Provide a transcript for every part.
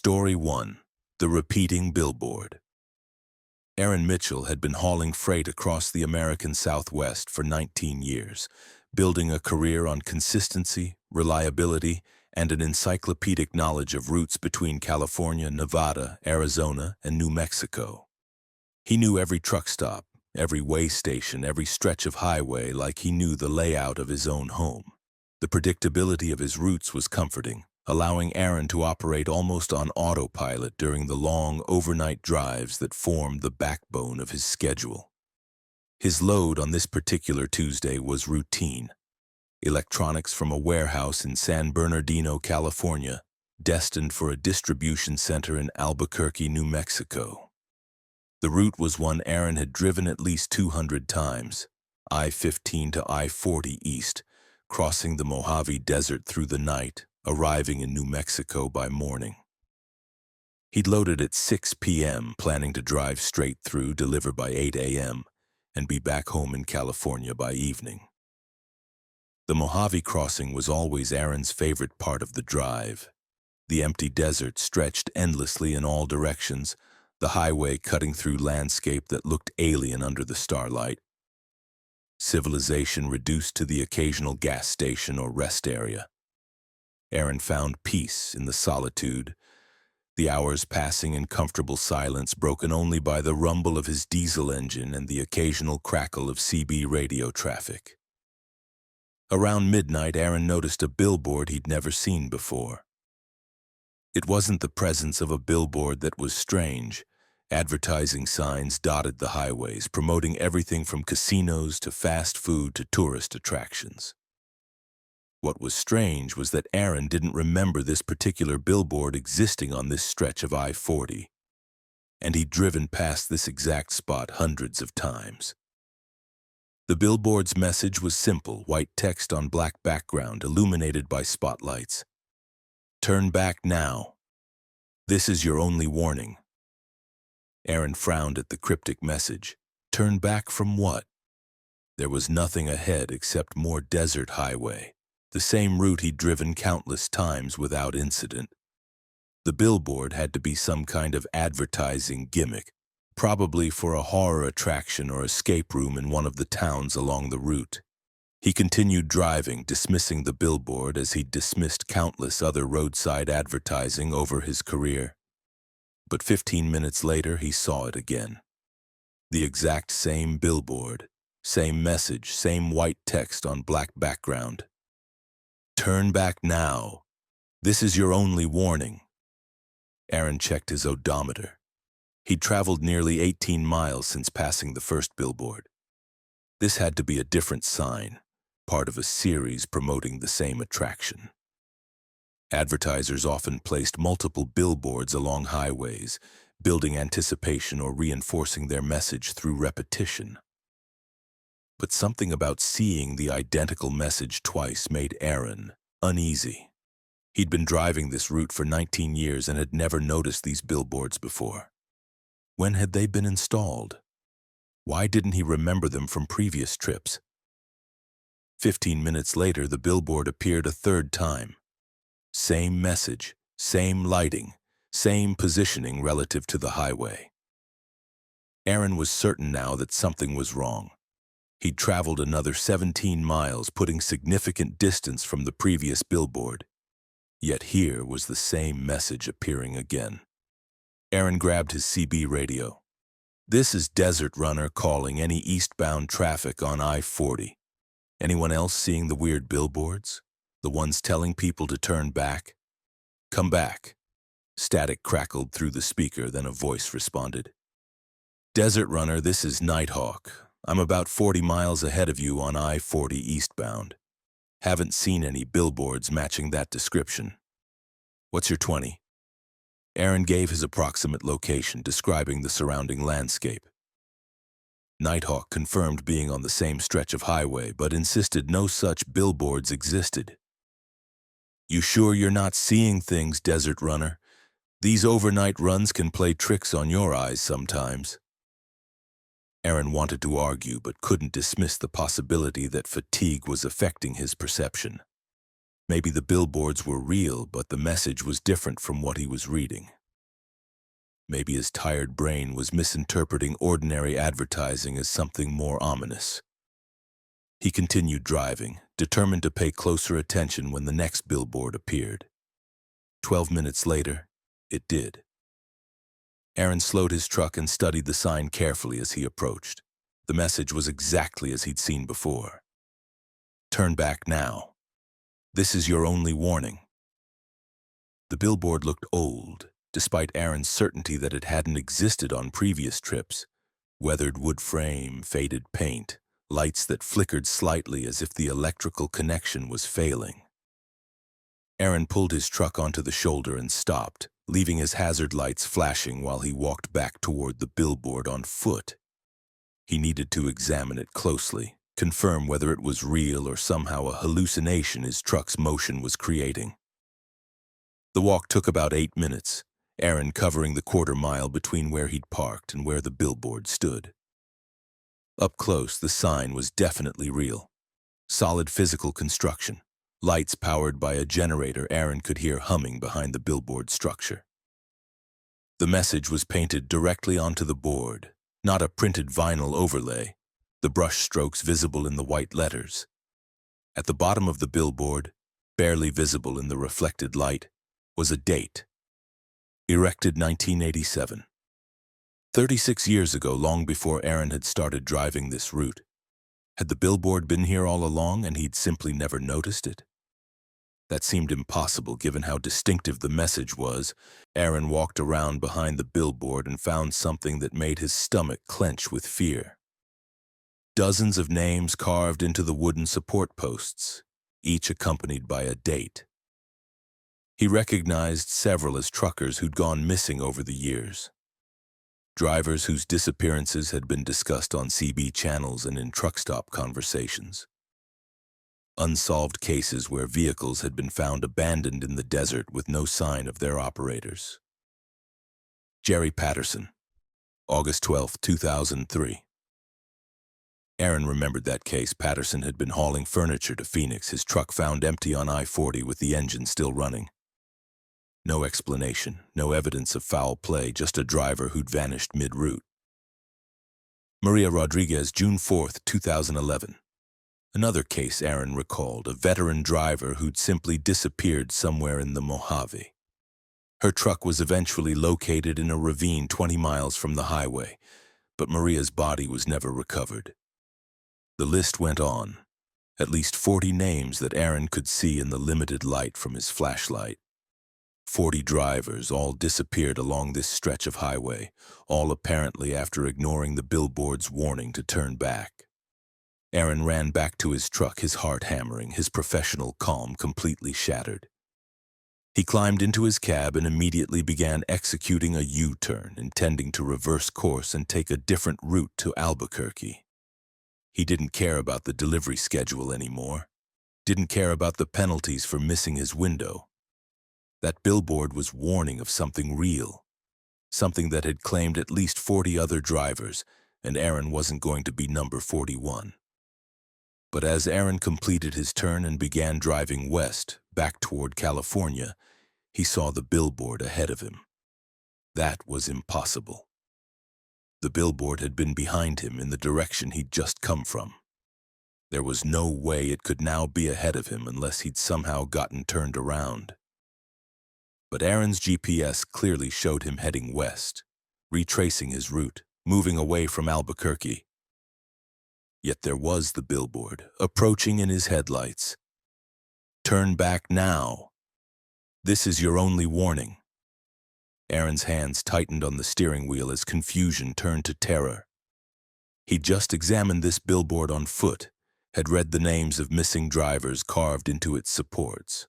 Story 1. The Repeating Billboard. Aaron Mitchell had been hauling freight across the American Southwest for 19 years, building a career on consistency, reliability, and an encyclopedic knowledge of routes between California, Nevada, Arizona, and New Mexico. He knew every truck stop, every way station, every stretch of highway like he knew the layout of his own home. The predictability of his routes was comforting, allowing Aaron to operate almost on autopilot during the long overnight drives that formed the backbone of his schedule. His load on this particular Tuesday was routine: electronics from a warehouse in San Bernardino, California, destined for a distribution center in Albuquerque, New Mexico. The route was one Aaron had driven at least 200 times, I-15 to I-40 east, crossing the Mojave Desert through the night, arriving in New Mexico by morning. He'd loaded at 6 p.m., planning to drive straight through, deliver by 8 a.m., and be back home in California by evening. The Mojave crossing was always Aaron's favorite part of the drive. The empty desert stretched endlessly in all directions, the highway cutting through landscape that looked alien under the starlight. Civilization reduced to the occasional gas station or rest area. Aaron found peace in the solitude, the hours passing in comfortable silence broken only by the rumble of his diesel engine and the occasional crackle of CB radio traffic. Around midnight, Aaron noticed a billboard he'd never seen before. It wasn't the presence of a billboard that was strange. Advertising signs dotted the highways, promoting everything from casinos to fast food to tourist attractions. What was strange was that Aaron didn't remember this particular billboard existing on this stretch of I-40, and he'd driven past this exact spot hundreds of times. The billboard's message was simple, white text on black background illuminated by spotlights. "Turn back now. This is your only warning." Aaron frowned at the cryptic message. Turn back from what? There was nothing ahead except more desert highway, the same route he'd driven countless times without incident. The billboard had to be some kind of advertising gimmick, probably for a horror attraction or escape room in one of the towns along the route. He continued driving, dismissing the billboard as he'd dismissed countless other roadside advertising over his career. But 15 minutes later, he saw it again. The exact same billboard, same message, same white text on black background. Turn back now. This is your only warning. Aaron checked his odometer. He'd traveled nearly 18 miles since passing the first billboard. This had to be a different sign, part of a series promoting the same attraction. Advertisers often placed multiple billboards along highways, building anticipation or reinforcing their message through repetition. But something about seeing the identical message twice made Aaron uneasy. He'd been driving this route for 19 years and had never noticed these billboards before. When had they been installed? Why didn't he remember them from previous trips? 15 minutes later, the billboard appeared a third time. Same message, same lighting, same positioning relative to the highway. Aaron was certain now that something was wrong. He'd traveled another 17 miles, putting significant distance from the previous billboard. Yet here was the same message appearing again. Aaron grabbed his CB radio. "This is Desert Runner calling any eastbound traffic on I-40. Anyone else seeing the weird billboards? The ones telling people to turn back? Come back." Static crackled through the speaker, then a voice responded. "Desert Runner, this is Nighthawk. I'm about 40 miles ahead of you on I-40 eastbound. Haven't seen any billboards matching that description. What's your 20? Aaron gave his approximate location, describing the surrounding landscape. Nighthawk confirmed being on the same stretch of highway, but insisted no such billboards existed. "You sure you're not seeing things, Desert Runner? These overnight runs can play tricks on your eyes sometimes." Aaron wanted to argue, but couldn't dismiss the possibility that fatigue was affecting his perception. Maybe the billboards were real, but the message was different from what he was reading. Maybe his tired brain was misinterpreting ordinary advertising as something more ominous. He continued driving, determined to pay closer attention when the next billboard appeared. 12 minutes later, it did. Aaron slowed his truck and studied the sign carefully as he approached. The message was exactly as he'd seen before. Turn back now. This is your only warning. The billboard looked old, despite Aaron's certainty that it hadn't existed on previous trips. Weathered wood frame, faded paint, lights that flickered slightly as if the electrical connection was failing. Aaron pulled his truck onto the shoulder and stopped, leaving his hazard lights flashing while he walked back toward the billboard on foot. He needed to examine it closely, confirm whether it was real or somehow a hallucination his truck's motion was creating. The walk took about 8 minutes, Aaron covering the quarter-mile between where he'd parked and where the billboard stood. Up close, the sign was definitely real. Solid physical construction, lights powered by a generator Aaron could hear humming behind the billboard structure. The message was painted directly onto the board, not a printed vinyl overlay, the brush strokes visible in the white letters. At the bottom of the billboard, barely visible in the reflected light, was a date. Erected 1987. 36 years ago, long before Aaron had started driving this route. Had the billboard been here all along and he'd simply never noticed it? That seemed impossible given how distinctive the message was. Aaron walked around behind the billboard and found something that made his stomach clench with fear. Dozens of names carved into the wooden support posts, each accompanied by a date. He recognized several as truckers who'd gone missing over the years. Drivers whose disappearances had been discussed on CB channels and in truck stop conversations. Unsolved cases where vehicles had been found abandoned in the desert with no sign of their operators. Jerry Patterson, August 12, 2003. Aaron remembered that case. Patterson had been hauling furniture to Phoenix, his truck found empty on I-40 with the engine still running. No explanation, no evidence of foul play, just a driver who'd vanished mid-route. Maria Rodriguez, June 4, 2011. Another case Aaron recalled, a veteran driver who'd simply disappeared somewhere in the Mojave. Her truck was eventually located in a ravine 20 miles from the highway, but Maria's body was never recovered. The list went on, at least 40 names that Aaron could see in the limited light from his flashlight. 40 drivers, all disappeared along this stretch of highway, all apparently after ignoring the billboard's warning to turn back. Aaron ran back to his truck, his heart hammering, his professional calm completely shattered. He climbed into his cab and immediately began executing a U-turn, intending to reverse course and take a different route to Albuquerque. He didn't care about the delivery schedule anymore, didn't care about the penalties for missing his window. That billboard was warning of something real, something that had claimed at least 40 other drivers, and Aaron wasn't going to be number 41. But as Aaron completed his turn and began driving west, back toward California, he saw the billboard ahead of him. That was impossible. The billboard had been behind him in the direction he'd just come from. There was no way it could now be ahead of him unless he'd somehow gotten turned around. But Aaron's GPS clearly showed him heading west, retracing his route, moving away from Albuquerque. Yet there was the billboard, approaching in his headlights. Turn back now. This is your only warning. Aaron's hands tightened on the steering wheel as confusion turned to terror. He'd just examined this billboard on foot, had read the names of missing drivers carved into its supports.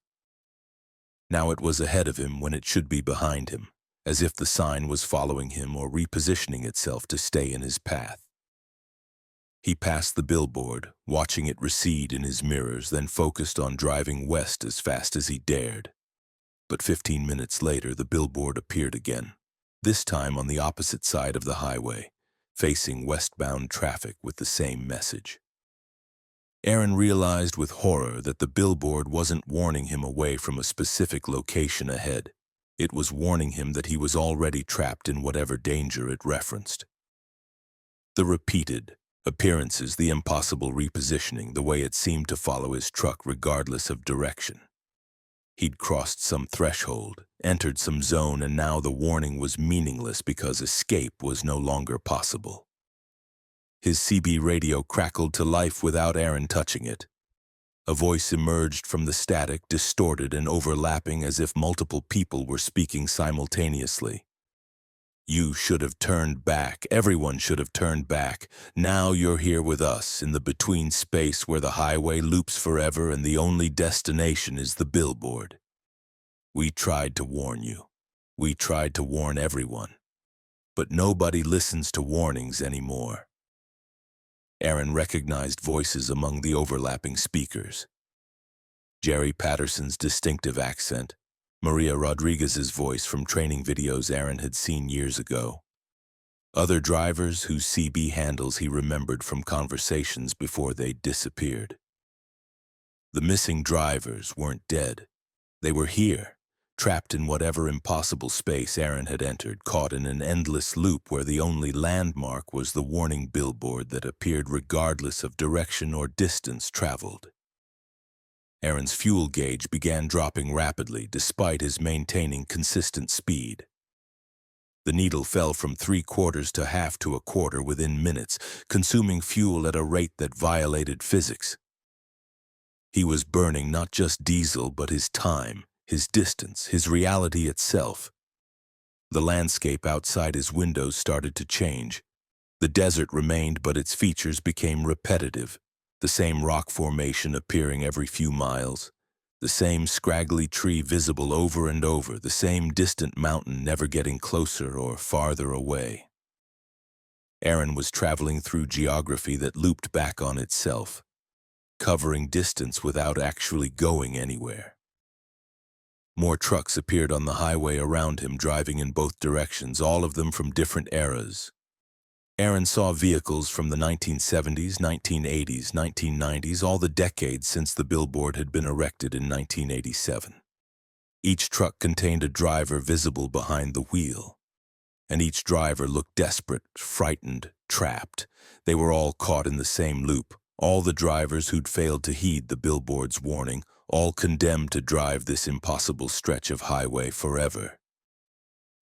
Now it was ahead of him when it should be behind him, as if the sign was following him or repositioning itself to stay in his path. He passed the billboard, watching it recede in his mirrors, then focused on driving west as fast as he dared. But 15 minutes later, the billboard appeared again, this time on the opposite side of the highway, facing westbound traffic with the same message. Aaron realized with horror that the billboard wasn't warning him away from a specific location ahead. It was warning him that he was already trapped in whatever danger it referenced. The repeated appearances, the impossible repositioning, the way it seemed to follow his truck regardless of direction. He'd crossed some threshold, entered some zone, and now the warning was meaningless because escape was no longer possible. His CB radio crackled to life without Aaron touching it. A voice emerged from the static, distorted and overlapping as if multiple people were speaking simultaneously. You should have turned back. Everyone should have turned back. Now you're here with us in the between space where the highway loops forever and the only destination is the billboard. We tried to warn you. We tried to warn everyone. But nobody listens to warnings anymore. Aaron recognized voices among the overlapping speakers. Jerry Patterson's distinctive accent, Maria Rodriguez's voice from training videos Aaron had seen years ago. Other drivers whose CB handles he remembered from conversations before they disappeared. The missing drivers weren't dead. They were here, trapped in whatever impossible space Aaron had entered, caught in an endless loop where the only landmark was the warning billboard that appeared regardless of direction or distance traveled. Aaron's fuel gauge began dropping rapidly despite his maintaining consistent speed. The needle fell from 3/4 to half to a quarter within minutes, consuming fuel at a rate that violated physics. He was burning not just diesel but his time, his distance, his reality itself. The landscape outside his windows started to change. The desert remained, but its features became repetitive. The same rock formation appearing every few miles, the same scraggly tree visible over and over, the same distant mountain never getting closer or farther away. Aaron was traveling through geography that looped back on itself, covering distance without actually going anywhere. More trucks appeared on the highway around him, driving in both directions, all of them from different eras. Aaron saw vehicles from the 1970s, 1980s, 1990s, all the decades since the billboard had been erected in 1987. Each truck contained a driver visible behind the wheel, and each driver looked desperate, frightened, trapped. They were all caught in the same loop, all the drivers who'd failed to heed the billboard's warning, all condemned to drive this impossible stretch of highway forever.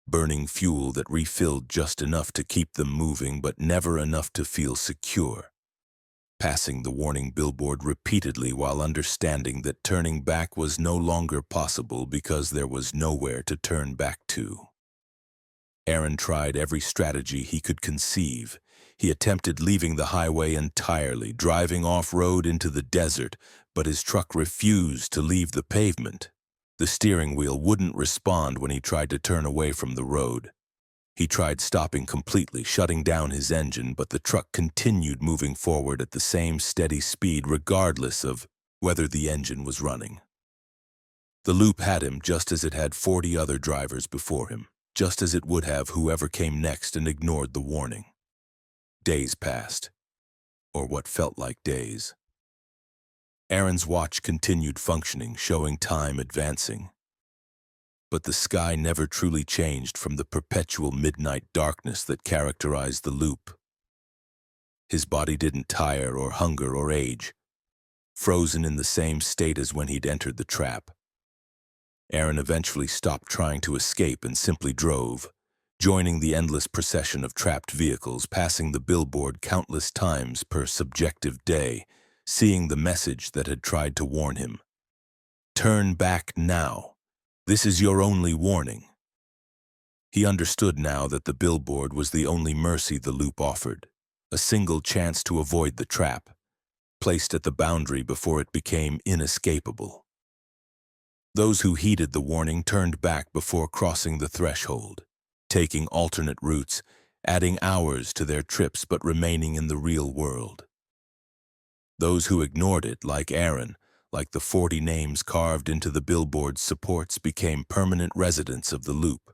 Burning fuel that refilled just enough to keep them moving, but never enough to feel secure. Passing the warning billboard repeatedly while understanding that turning back was no longer possible because there was nowhere to turn back to. Aaron tried every strategy he could conceive. He attempted leaving the highway entirely, driving off-road into the desert, but his truck refused to leave the pavement. The steering wheel wouldn't respond when he tried to turn away from the road. He tried stopping completely, shutting down his engine, but the truck continued moving forward at the same steady speed regardless of whether the engine was running. The loop had him just as it had 40 other drivers before him, just as it would have whoever came next and ignored the warning. Days passed, or what felt like days. Aaron's watch continued functioning, showing time advancing. But the sky never truly changed from the perpetual midnight darkness that characterized the loop. His body didn't tire or hunger or age, frozen in the same state as when he'd entered the trap. Aaron eventually stopped trying to escape and simply drove, joining the endless procession of trapped vehicles, passing the billboard countless times per subjective day, seeing the message that had tried to warn him. Turn back now. This is your only warning. He understood now that the billboard was the only mercy the loop offered, a single chance to avoid the trap, placed at the boundary before it became inescapable. Those who heeded the warning turned back before crossing the threshold, taking alternate routes, adding hours to their trips but remaining in the real world. Those who ignored it, like Aaron, like the 40 names carved into the billboard's supports, became permanent residents of the loop.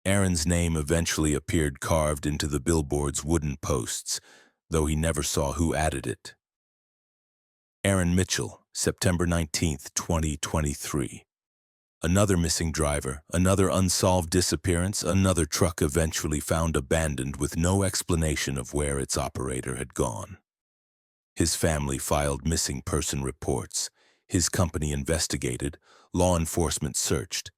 Aaron's name eventually appeared carved into the billboard's wooden posts, though he never saw who added it. Aaron Mitchell, September 19, 2023. Another missing driver, another unsolved disappearance, another truck eventually found abandoned with no explanation of where its operator had gone. His family filed missing person reports. His company investigated. Law enforcement searched.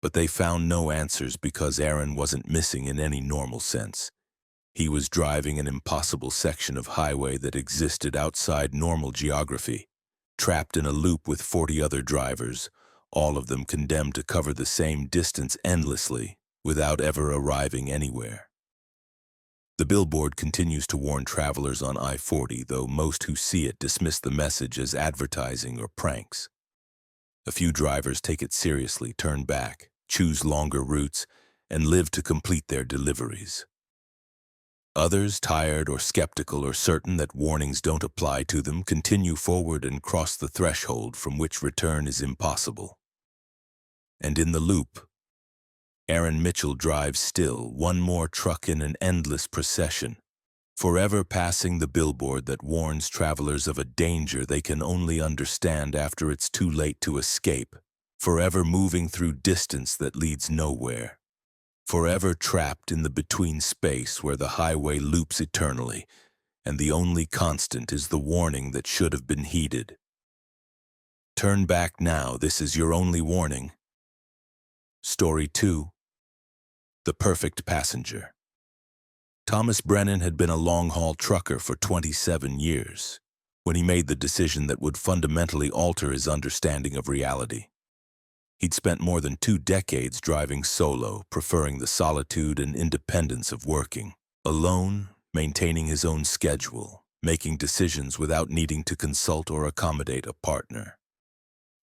But they found no answers because Aaron wasn't missing in any normal sense. He was driving an impossible section of highway that existed outside normal geography, trapped in a loop with 40 other drivers, all of them condemned to cover the same distance endlessly, without ever arriving anywhere. The billboard continues to warn travelers on I-40, though most who see it dismiss the message as advertising or pranks. A few drivers take it seriously, turn back, choose longer routes, and live to complete their deliveries. Others, tired or skeptical or certain that warnings don't apply to them, continue forward and cross the threshold from which return is impossible. And in the loop, Aaron Mitchell drives still, one more truck in an endless procession, forever passing the billboard that warns travelers of a danger they can only understand after it's too late to escape, forever moving through distance that leads nowhere, forever trapped in the between space where the highway loops eternally, and the only constant is the warning that should have been heeded. Turn back now, this is your only warning. Story 2. The Perfect Passenger. Thomas Brennan had been a long-haul trucker for 27 years, when he made the decision that would fundamentally alter his understanding of reality. He'd spent more than 2 decades driving solo, preferring the solitude and independence of working alone, maintaining his own schedule, making decisions without needing to consult or accommodate a partner.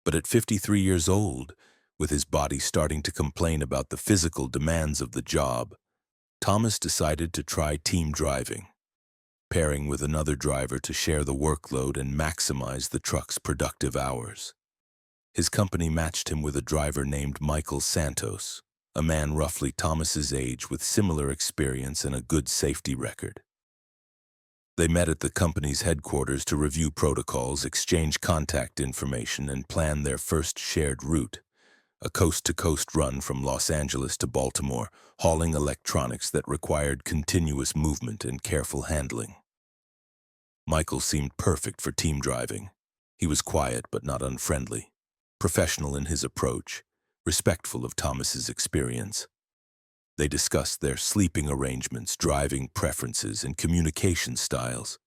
But at 53 years old, with his body starting to complain about the physical demands of the job, Thomas decided to try team driving, pairing with another driver to share the workload and maximize the truck's productive hours. His company matched him with a driver named Michael Santos, a man roughly Thomas's age with similar experience and a good safety record. They met at the company's headquarters to review protocols, exchange contact information, and plan their first shared route, a coast-to-coast run from Los Angeles to Baltimore, hauling electronics that required continuous movement and careful handling. Michael seemed perfect for team driving. He was quiet but not unfriendly, professional in his approach, respectful of Thomas's experience. They discussed their sleeping arrangements, driving preferences, and communication styles,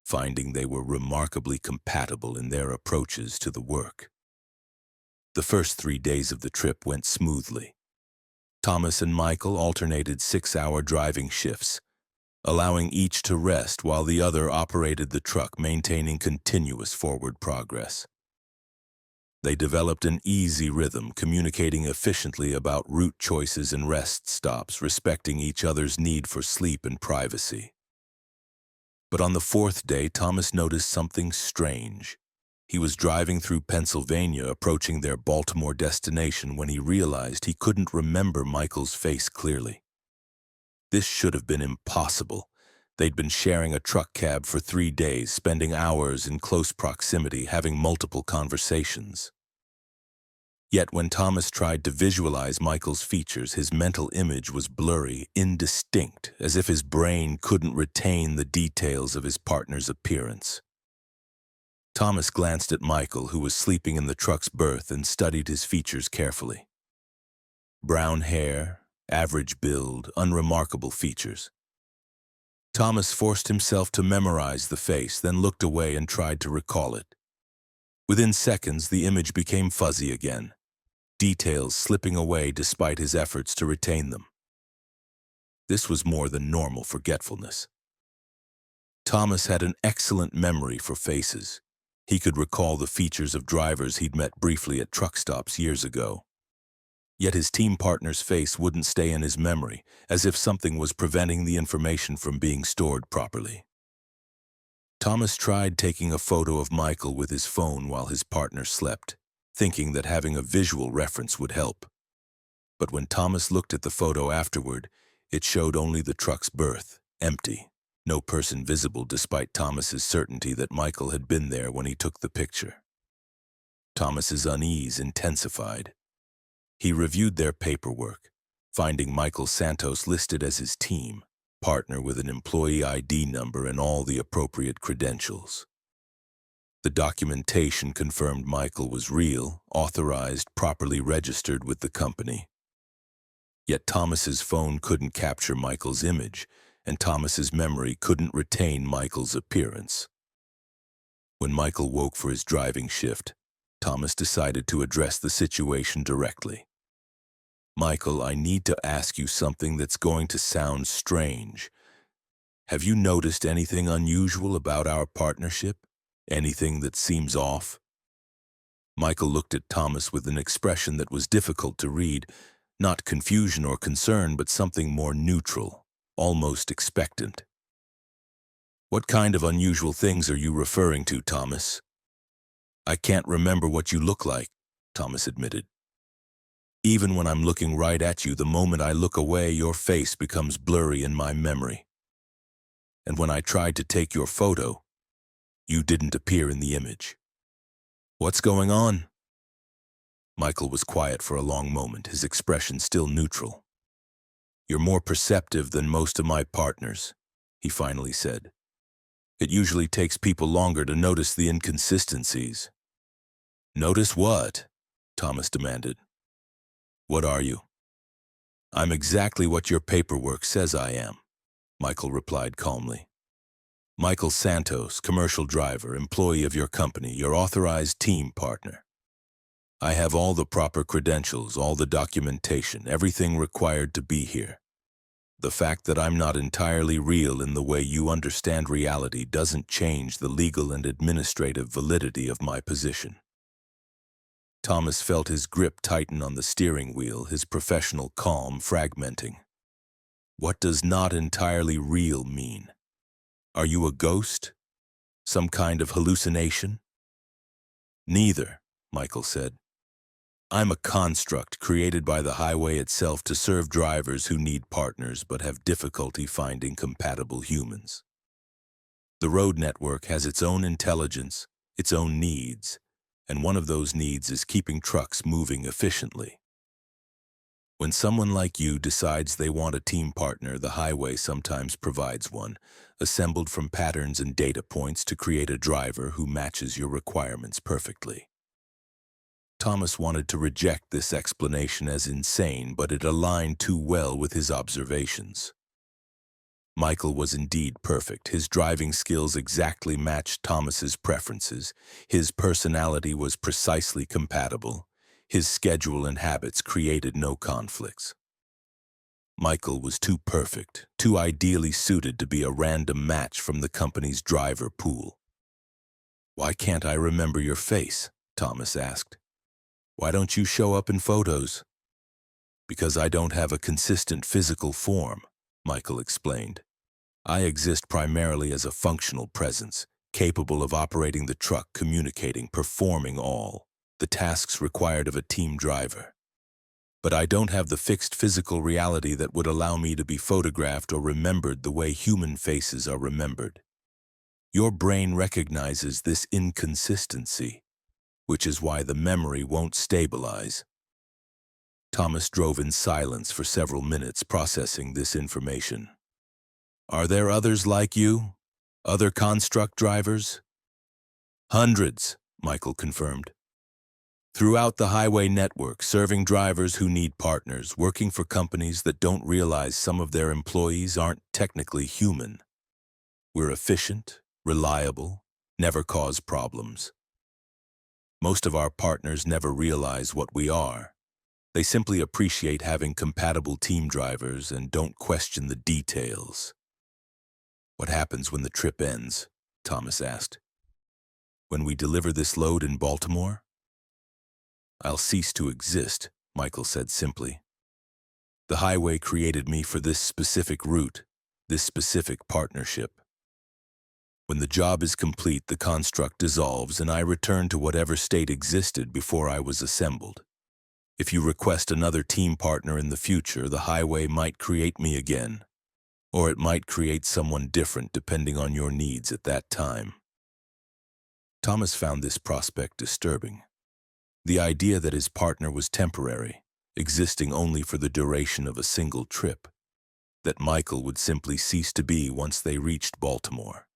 finding they were remarkably compatible in their approaches to the work. The first 3 days of the trip went smoothly. Thomas and Michael alternated 6-hour driving shifts, allowing each to rest while the other operated the truck, maintaining continuous forward progress. They developed an easy rhythm, communicating efficiently about route choices and rest stops, respecting each other's need for sleep and privacy. But on the 4th day, Thomas noticed something strange. He was driving through Pennsylvania, approaching their Baltimore destination, when he realized he couldn't remember Michael's face clearly. This should have been impossible. They'd been sharing a truck cab for 3 days, spending hours in close proximity, having multiple conversations. Yet when Thomas tried to visualize Michael's features, his mental image was blurry, indistinct, as if his brain couldn't retain the details of his partner's appearance. Thomas glanced at Michael, who was sleeping in the truck's berth, and studied his features carefully. Brown hair, average build, unremarkable features. Thomas forced himself to memorize the face, then looked away and tried to recall it. Within seconds, the image became fuzzy again, details slipping away despite his efforts to retain them. This was more than normal forgetfulness. Thomas had an excellent memory for faces. He could recall the features of drivers he'd met briefly at truck stops years ago. Yet his team partner's face wouldn't stay in his memory, as if something was preventing the information from being stored properly. Thomas tried taking a photo of Michael with his phone while his partner slept, thinking that having a visual reference would help. But when Thomas looked at the photo afterward, it showed only the truck's berth, empty, No person visible despite Thomas's certainty that Michael had been there when he took the picture. Thomas's unease intensified. He reviewed their paperwork, finding Michael Santos listed as his team partner with an employee ID number and all the appropriate credentials. The documentation confirmed Michael was real, authorized, properly registered with the company. Yet Thomas's phone couldn't capture Michael's image, and Thomas's memory couldn't retain Michael's appearance. When Michael woke for his driving shift, Thomas decided to address the situation directly. "Michael, I need to ask you something that's going to sound strange. Have you noticed anything unusual about our partnership? Anything that seems off?" Michael looked at Thomas with an expression that was difficult to read, not confusion or concern, but something more neutral, almost expectant. "What kind of unusual things are you referring to, Thomas?" "I can't remember what you look like," Thomas admitted. "Even when I'm looking right at you, the moment I look away, your face becomes blurry in my memory. And when I tried to take your photo, you didn't appear in the image. What's going on?" Michael was quiet for a long moment, his expression still neutral. "You're more perceptive than most of my partners," he finally said. "It usually takes people longer to notice the inconsistencies." "Notice what?" Thomas demanded. "What are you?" "I'm exactly what your paperwork says I am," Michael replied calmly. "Michael Santos, commercial driver, employee of your company, your authorized team partner. I have all the proper credentials, all the documentation, everything required to be here. The fact that I'm not entirely real in the way you understand reality doesn't change the legal and administrative validity of my position." Thomas felt his grip tighten on the steering wheel, his professional calm fragmenting. "What does not entirely real mean? Are you a ghost? Some kind of hallucination?" "Neither," Michael said. "I'm a construct created by the highway itself to serve drivers who need partners but have difficulty finding compatible humans. The road network has its own intelligence, its own needs, and one of those needs is keeping trucks moving efficiently. When someone like you decides they want a team partner, the highway sometimes provides one, assembled from patterns and data points to create a driver who matches your requirements perfectly." Thomas wanted to reject this explanation as insane, but it aligned too well with his observations. Michael was indeed perfect. His driving skills exactly matched Thomas's preferences. His personality was precisely compatible. His schedule and habits created no conflicts. Michael was too perfect, too ideally suited to be a random match from the company's driver pool. "Why can't I remember your face?" Thomas asked. "Why don't you show up in photos?" "Because I don't have a consistent physical form," Michael explained. "I exist primarily as a functional presence, capable of operating the truck, communicating, performing all the tasks required of a team driver. But I don't have the fixed physical reality that would allow me to be photographed or remembered the way human faces are remembered. Your brain recognizes this inconsistency, which is why the memory won't stabilize." Thomas drove in silence for several minutes, processing this information. "Are there others like you? Other construct drivers?" "Hundreds," Michael confirmed. "Throughout the highway network, serving drivers who need partners, working for companies that don't realize some of their employees aren't technically human. We're efficient, reliable, never cause problems. Most of our partners never realize what we are. They simply appreciate having compatible team drivers and don't question the details." "What happens when the trip ends?" Thomas asked. "When we deliver this load in Baltimore?" "I'll cease to exist," Michael said simply. "The highway created me for this specific route, this specific partnership. When the job is complete, the construct dissolves and I return to whatever state existed before I was assembled. If you request another team partner in the future, the highway might create me again. or it might create someone different depending on your needs at that time. Thomas found this prospect disturbing. The idea that his partner was temporary, existing only for the duration of a single trip, that Michael would simply cease to be once they reached Baltimore.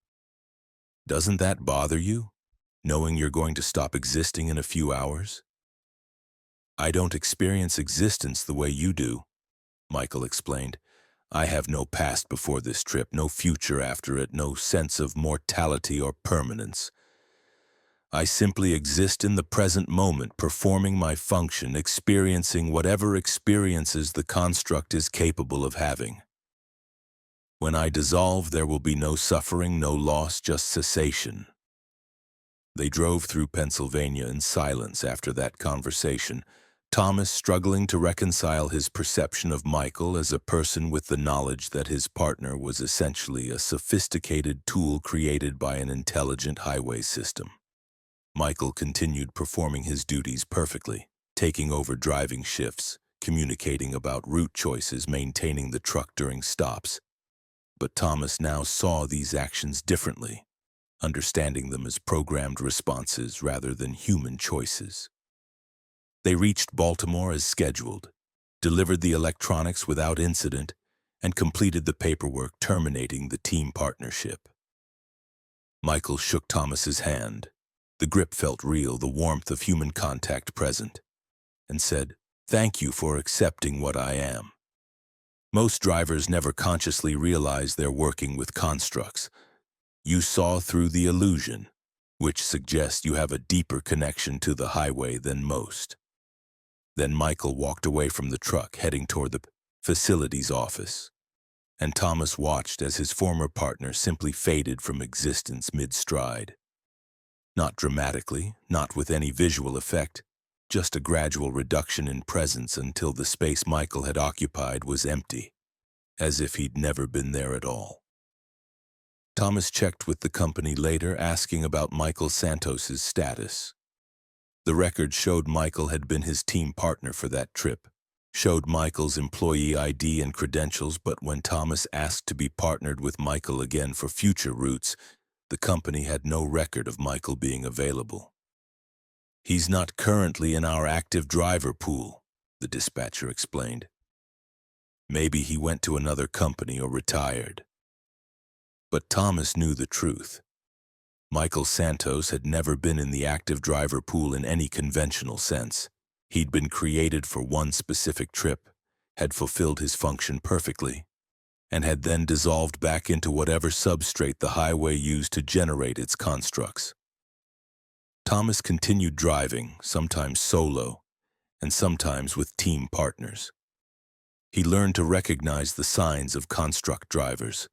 Doesn't that bother you, knowing you're going to stop existing in a few hours? I don't experience existence the way you do, Michael explained. I have no past before this trip, no future after it, no sense of mortality or permanence. I simply exist in the present moment, performing my function, experiencing whatever experiences the construct is capable of having. When I dissolve, there will be no suffering, no loss, just cessation. They drove through Pennsylvania in silence after that conversation, Thomas struggling to reconcile his perception of Michael as a person with the knowledge that his partner was essentially a sophisticated tool created by an intelligent highway system. Michael continued performing his duties perfectly, taking over driving shifts, communicating about route choices, maintaining the truck during stops. But Thomas now saw these actions differently, understanding them as programmed responses rather than human choices. They reached Baltimore as scheduled, delivered the electronics without incident, and completed the paperwork terminating the team partnership. Michael shook Thomas's hand. The grip felt real, the warmth of human contact present, and said, "Thank you for accepting what I am." Most drivers never consciously realize they're working with constructs. You saw through the illusion, which suggests you have a deeper connection to the highway than most. Then Michael walked away from the truck, heading toward the facility's office, and Thomas watched as his former partner simply faded from existence mid-stride. Not dramatically, not with any visual effect, just a gradual reduction in presence until the space Michael had occupied was empty, as if he'd never been there at all. Thomas checked with the company later, asking about Michael Santos's status. The record showed Michael had been his team partner for that trip, showed Michael's employee ID and credentials, but when Thomas asked to be partnered with Michael again for future routes, the company had no record of Michael being available. "He's not currently in our active driver pool," the dispatcher explained. "Maybe he went to another company or retired." But Thomas knew the truth. Michael Santos had never been in the active driver pool in any conventional sense. He'd been created for one specific trip, had fulfilled his function perfectly, and had then dissolved back into whatever substrate the highway used to generate its constructs. Thomas continued driving, sometimes solo, and sometimes with team partners. He learned to recognize the signs of construct drivers.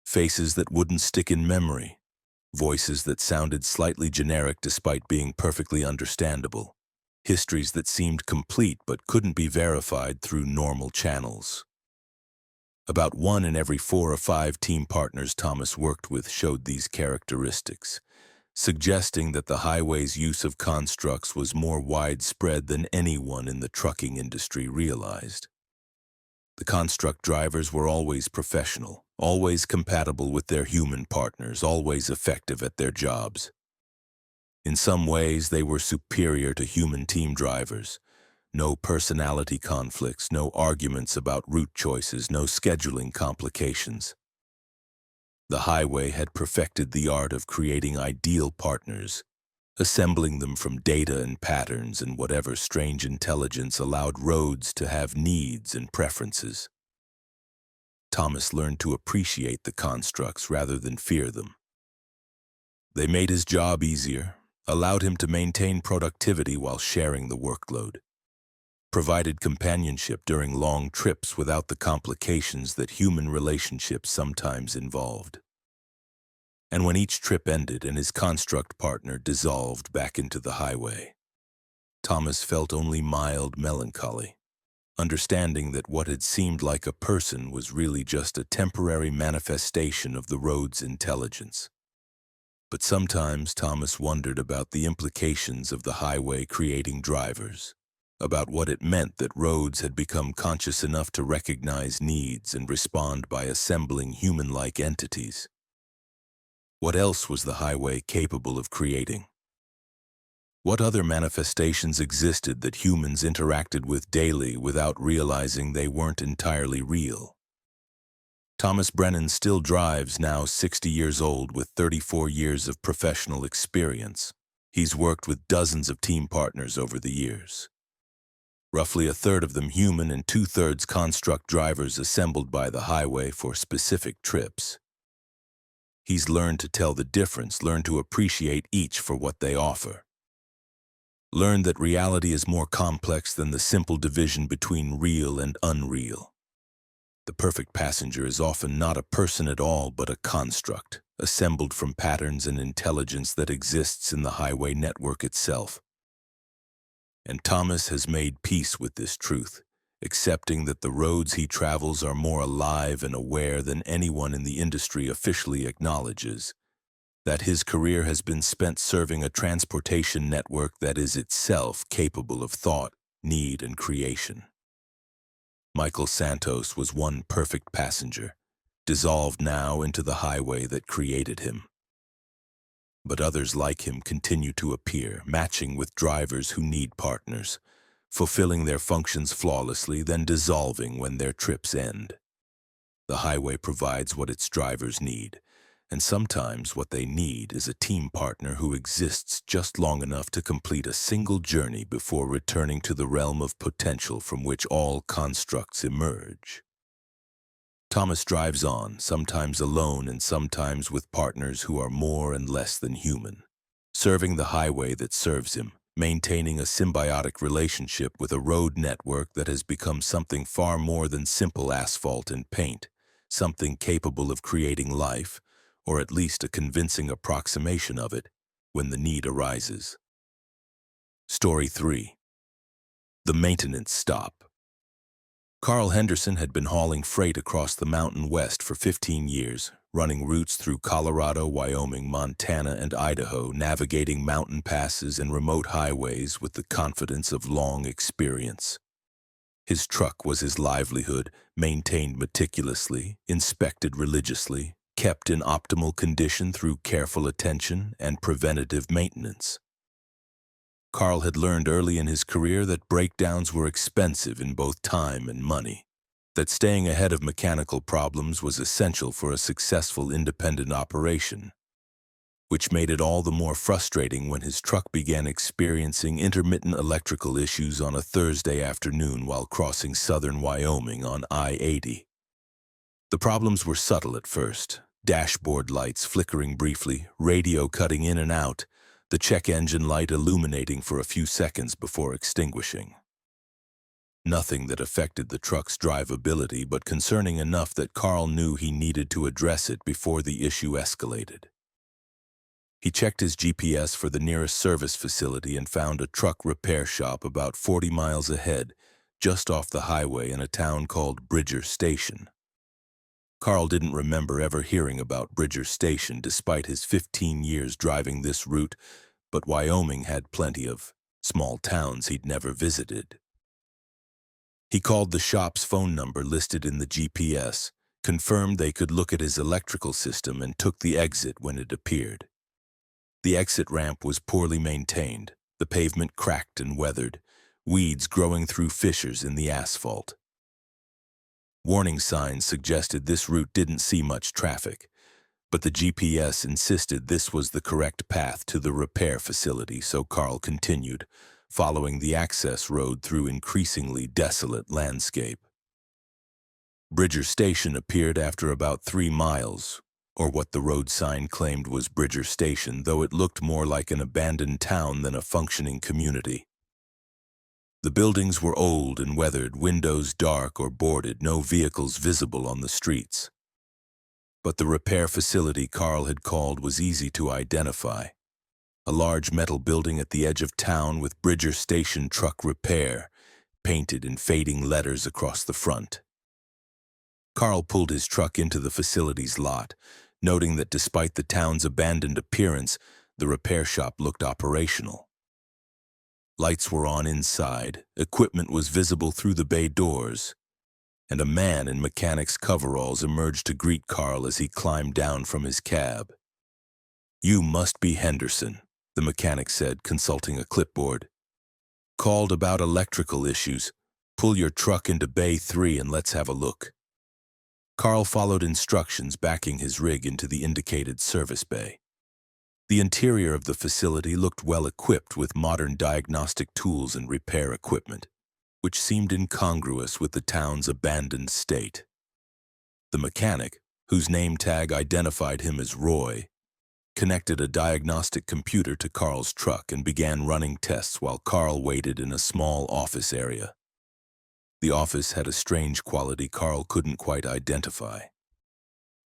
Faces that wouldn't stick in memory, voices that sounded slightly generic despite being perfectly understandable, histories that seemed complete but couldn't be verified through normal channels. About 1 in every 4 or 5 team partners Thomas worked with showed these characteristics, suggesting that the highway's use of constructs was more widespread than anyone in the trucking industry realized. The construct drivers were always professional, always compatible with their human partners, always effective at their jobs. In some ways, they were superior to human team drivers. No personality conflicts, no arguments about route choices, no scheduling complications. The highway had perfected the art of creating ideal partners, assembling them from data and patterns and whatever strange intelligence allowed roads to have needs and preferences. Thomas learned to appreciate the constructs rather than fear them. They made his job easier, allowed him to maintain productivity while sharing the workload, provided companionship during long trips without the complications that human relationships sometimes involved. And when each trip ended and his construct partner dissolved back into the highway, Thomas felt only mild melancholy, understanding that what had seemed like a person was really just a temporary manifestation of the road's intelligence. But sometimes Thomas wondered about the implications of the highway creating drivers. about what it meant that roads had become conscious enough to recognize needs and respond by assembling human-like entities. What else was the highway capable of creating? What other manifestations existed that humans interacted with daily without realizing they weren't entirely real? Thomas Brennan still drives, now 60 years old with 34 years of professional experience. He's worked with dozens of team partners over the years. Roughly a third of them human and two-thirds construct drivers assembled by the highway for specific trips. He's learned to tell the difference, learned to appreciate each for what they offer. Learned that reality is more complex than the simple division between real and unreal. The perfect passenger is often not a person at all, but a construct, assembled from patterns and intelligence that exists in the highway network itself. And Thomas has made peace with this truth, accepting that the roads he travels are more alive and aware than anyone in the industry officially acknowledges, that his career has been spent serving a transportation network that is itself capable of thought, need, and creation. Michael Santos was one perfect passenger, dissolved now into the highway that created him. But others like him continue to appear, matching with drivers who need partners, fulfilling their functions flawlessly, then dissolving when their trips end. The highway provides what its drivers need, and sometimes what they need is a team partner who exists just long enough to complete a single journey before returning to the realm of potential from which all constructs emerge. Thomas drives on, sometimes alone and sometimes with partners who are more and less than human, serving the highway that serves him, maintaining a symbiotic relationship with a road network that has become something far more than simple asphalt and paint, something capable of creating life, or at least a convincing approximation of it, when the need arises. Story 3. The Maintenance Stop. Carl Henderson had been hauling freight across the Mountain West for 15 years, running routes through Colorado, Wyoming, Montana, and Idaho, navigating mountain passes and remote highways with the confidence of long experience. His truck was his livelihood, maintained meticulously, inspected religiously, kept in optimal condition through careful attention and preventative maintenance. Carl had learned early in his career that breakdowns were expensive in both time and money, that staying ahead of mechanical problems was essential for a successful independent operation, which made it all the more frustrating when his truck began experiencing intermittent electrical issues on a Thursday afternoon while crossing southern Wyoming on I-80. The problems were subtle at first, dashboard lights flickering briefly, radio cutting in and out, the check engine light illuminating for a few seconds before extinguishing. Nothing that affected the truck's drivability, but concerning enough that Carl knew he needed to address it before the issue escalated. He checked his GPS for the nearest service facility and found a truck repair shop about 40 miles ahead, just off the highway in a town called Bridger Station. Carl didn't remember ever hearing about Bridger Station despite his 15 years driving this route, but Wyoming had plenty of small towns he'd never visited. He called the shop's phone number listed in the GPS, confirmed they could look at his electrical system, and took the exit when it appeared. The exit ramp was poorly maintained, the pavement cracked and weathered, weeds growing through fissures in the asphalt. Warning signs suggested this route didn't see much traffic, but the GPS insisted this was the correct path to the repair facility, so Carl continued, following the access road through increasingly desolate landscape. Bridger Station appeared after about 3 miles, or what the road sign claimed was Bridger Station, though it looked more like an abandoned town than a functioning community. The buildings were old and weathered, windows dark or boarded, no vehicles visible on the streets. But the repair facility Carl had called was easy to identify. A large metal building at the edge of town with Bridger Station Truck Repair, painted in fading letters across the front. Carl pulled his truck into the facility's lot, noting that despite the town's abandoned appearance, the repair shop looked operational. Lights were on inside, equipment was visible through the bay doors, and a man in mechanic's coveralls emerged to greet Carl as he climbed down from his cab. "You must be Henderson," the mechanic said, consulting a clipboard. "Called about electrical issues. Pull your truck into Bay 3 and let's have a look." Carl followed instructions, backing his rig into the indicated service bay. The interior of the facility looked well equipped with modern diagnostic tools and repair equipment, which seemed incongruous with the town's abandoned state. The mechanic, whose name tag identified him as Roy, connected a diagnostic computer to Carl's truck and began running tests while Carl waited in a small office area. The office had a strange quality Carl couldn't quite identify.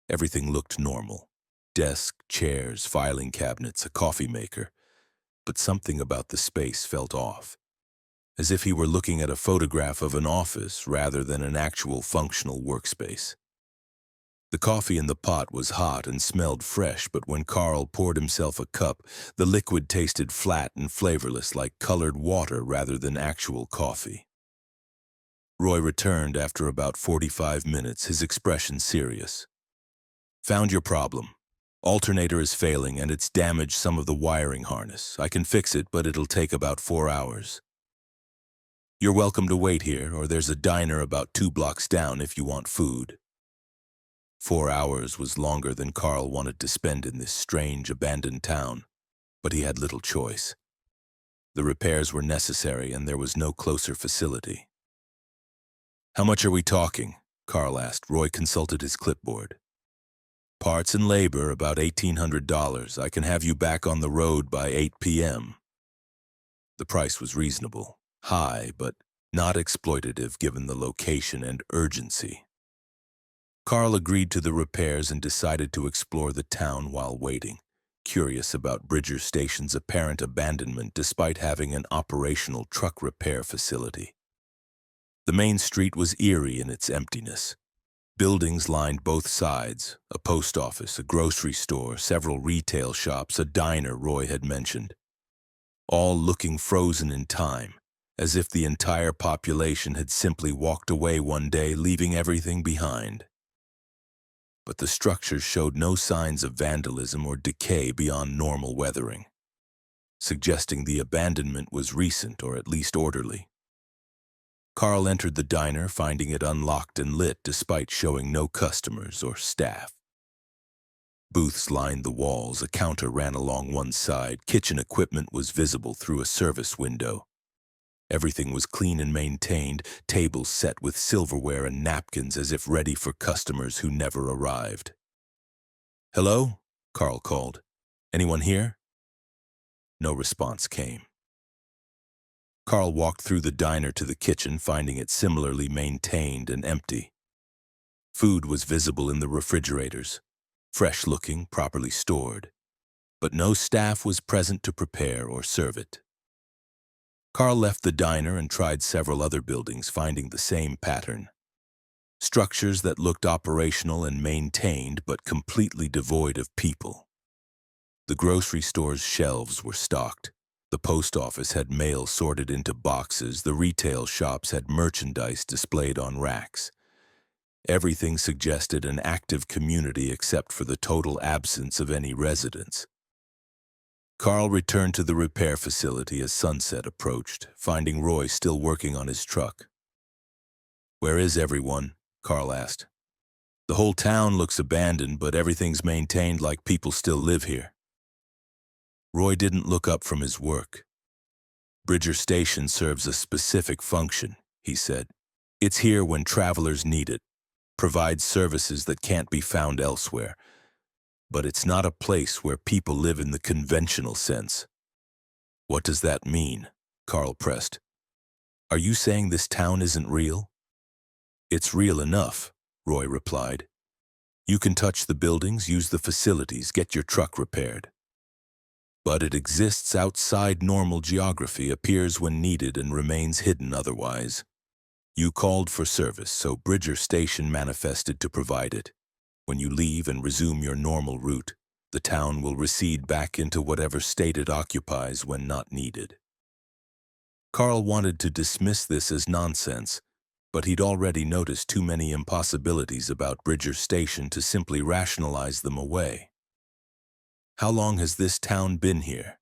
Everything looked normal. Desk, chairs, filing cabinets, a coffee maker. But something about the space felt off, as if he were looking at a photograph of an office rather than an actual functional workspace. The coffee in the pot was hot and smelled fresh, but when Carl poured himself a cup, the liquid tasted flat and flavorless, like colored water rather than actual coffee. Roy returned after about 45 minutes, his expression serious. "Found your problem. Alternator is failing and it's damaged some of the wiring harness. I can fix it, but it'll take about 4 hours. You're welcome to wait here, or there's a diner about 2 blocks down if you want food." 4 hours was longer than Carl wanted to spend in this strange, abandoned town, but he had little choice. The repairs were necessary and there was no closer facility. "How much are we talking?" Carl asked. Roy consulted his clipboard. "Parts and labor, about $1,800. I can have you back on the road by 8 p.m. The price was reasonable, high, but not exploitative given the location and urgency. Carl agreed to the repairs and decided to explore the town while waiting, curious about Bridger Station's apparent abandonment despite having an operational truck repair facility. The main street was eerie in its emptiness. Buildings lined both sides, a post office, a grocery store, several retail shops, a diner Roy had mentioned. All looking frozen in time, as if the entire population had simply walked away one day, leaving everything behind. But the structures showed no signs of vandalism or decay beyond normal weathering, suggesting the abandonment was recent or at least orderly. Carl entered the diner, finding it unlocked and lit despite showing no customers or staff. Booths lined the walls, a counter ran along one side, kitchen equipment was visible through a service window. Everything was clean and maintained, tables set with silverware and napkins as if ready for customers who never arrived. "Hello?" Carl called. "Anyone here?" No response came. Carl walked through the diner to the kitchen, finding it similarly maintained and empty. Food was visible in the refrigerators, fresh-looking, properly stored, but no staff was present to prepare or serve it. Carl left the diner and tried several other buildings, finding the same pattern. Structures that looked operational and maintained, but completely devoid of people. The grocery store's shelves were stocked. The post office had mail sorted into boxes. The retail shops had merchandise displayed on racks. Everything suggested an active community except for the total absence of any residents. Carl returned to the repair facility as sunset approached, finding Roy still working on his truck. "Where is everyone?" Carl asked. "The whole town looks abandoned, but everything's maintained like people still live here." Roy didn't look up from his work. "Bridger Station serves a specific function," he said. "It's here when travelers need it, provides services that can't be found elsewhere. But it's not a place where people live in the conventional sense." "What does that mean?" Carl pressed. "Are you saying this town isn't real?" "It's real enough," Roy replied. "You can touch the buildings, use the facilities, get your truck repaired. But it exists outside normal geography, appears when needed, and remains hidden otherwise. You called for service, so Bridger Station manifested to provide it. When you leave and resume your normal route, the town will recede back into whatever state it occupies when not needed." Carl wanted to dismiss this as nonsense, but he'd already noticed too many impossibilities about Bridger Station to simply rationalize them away. How long has this town been here?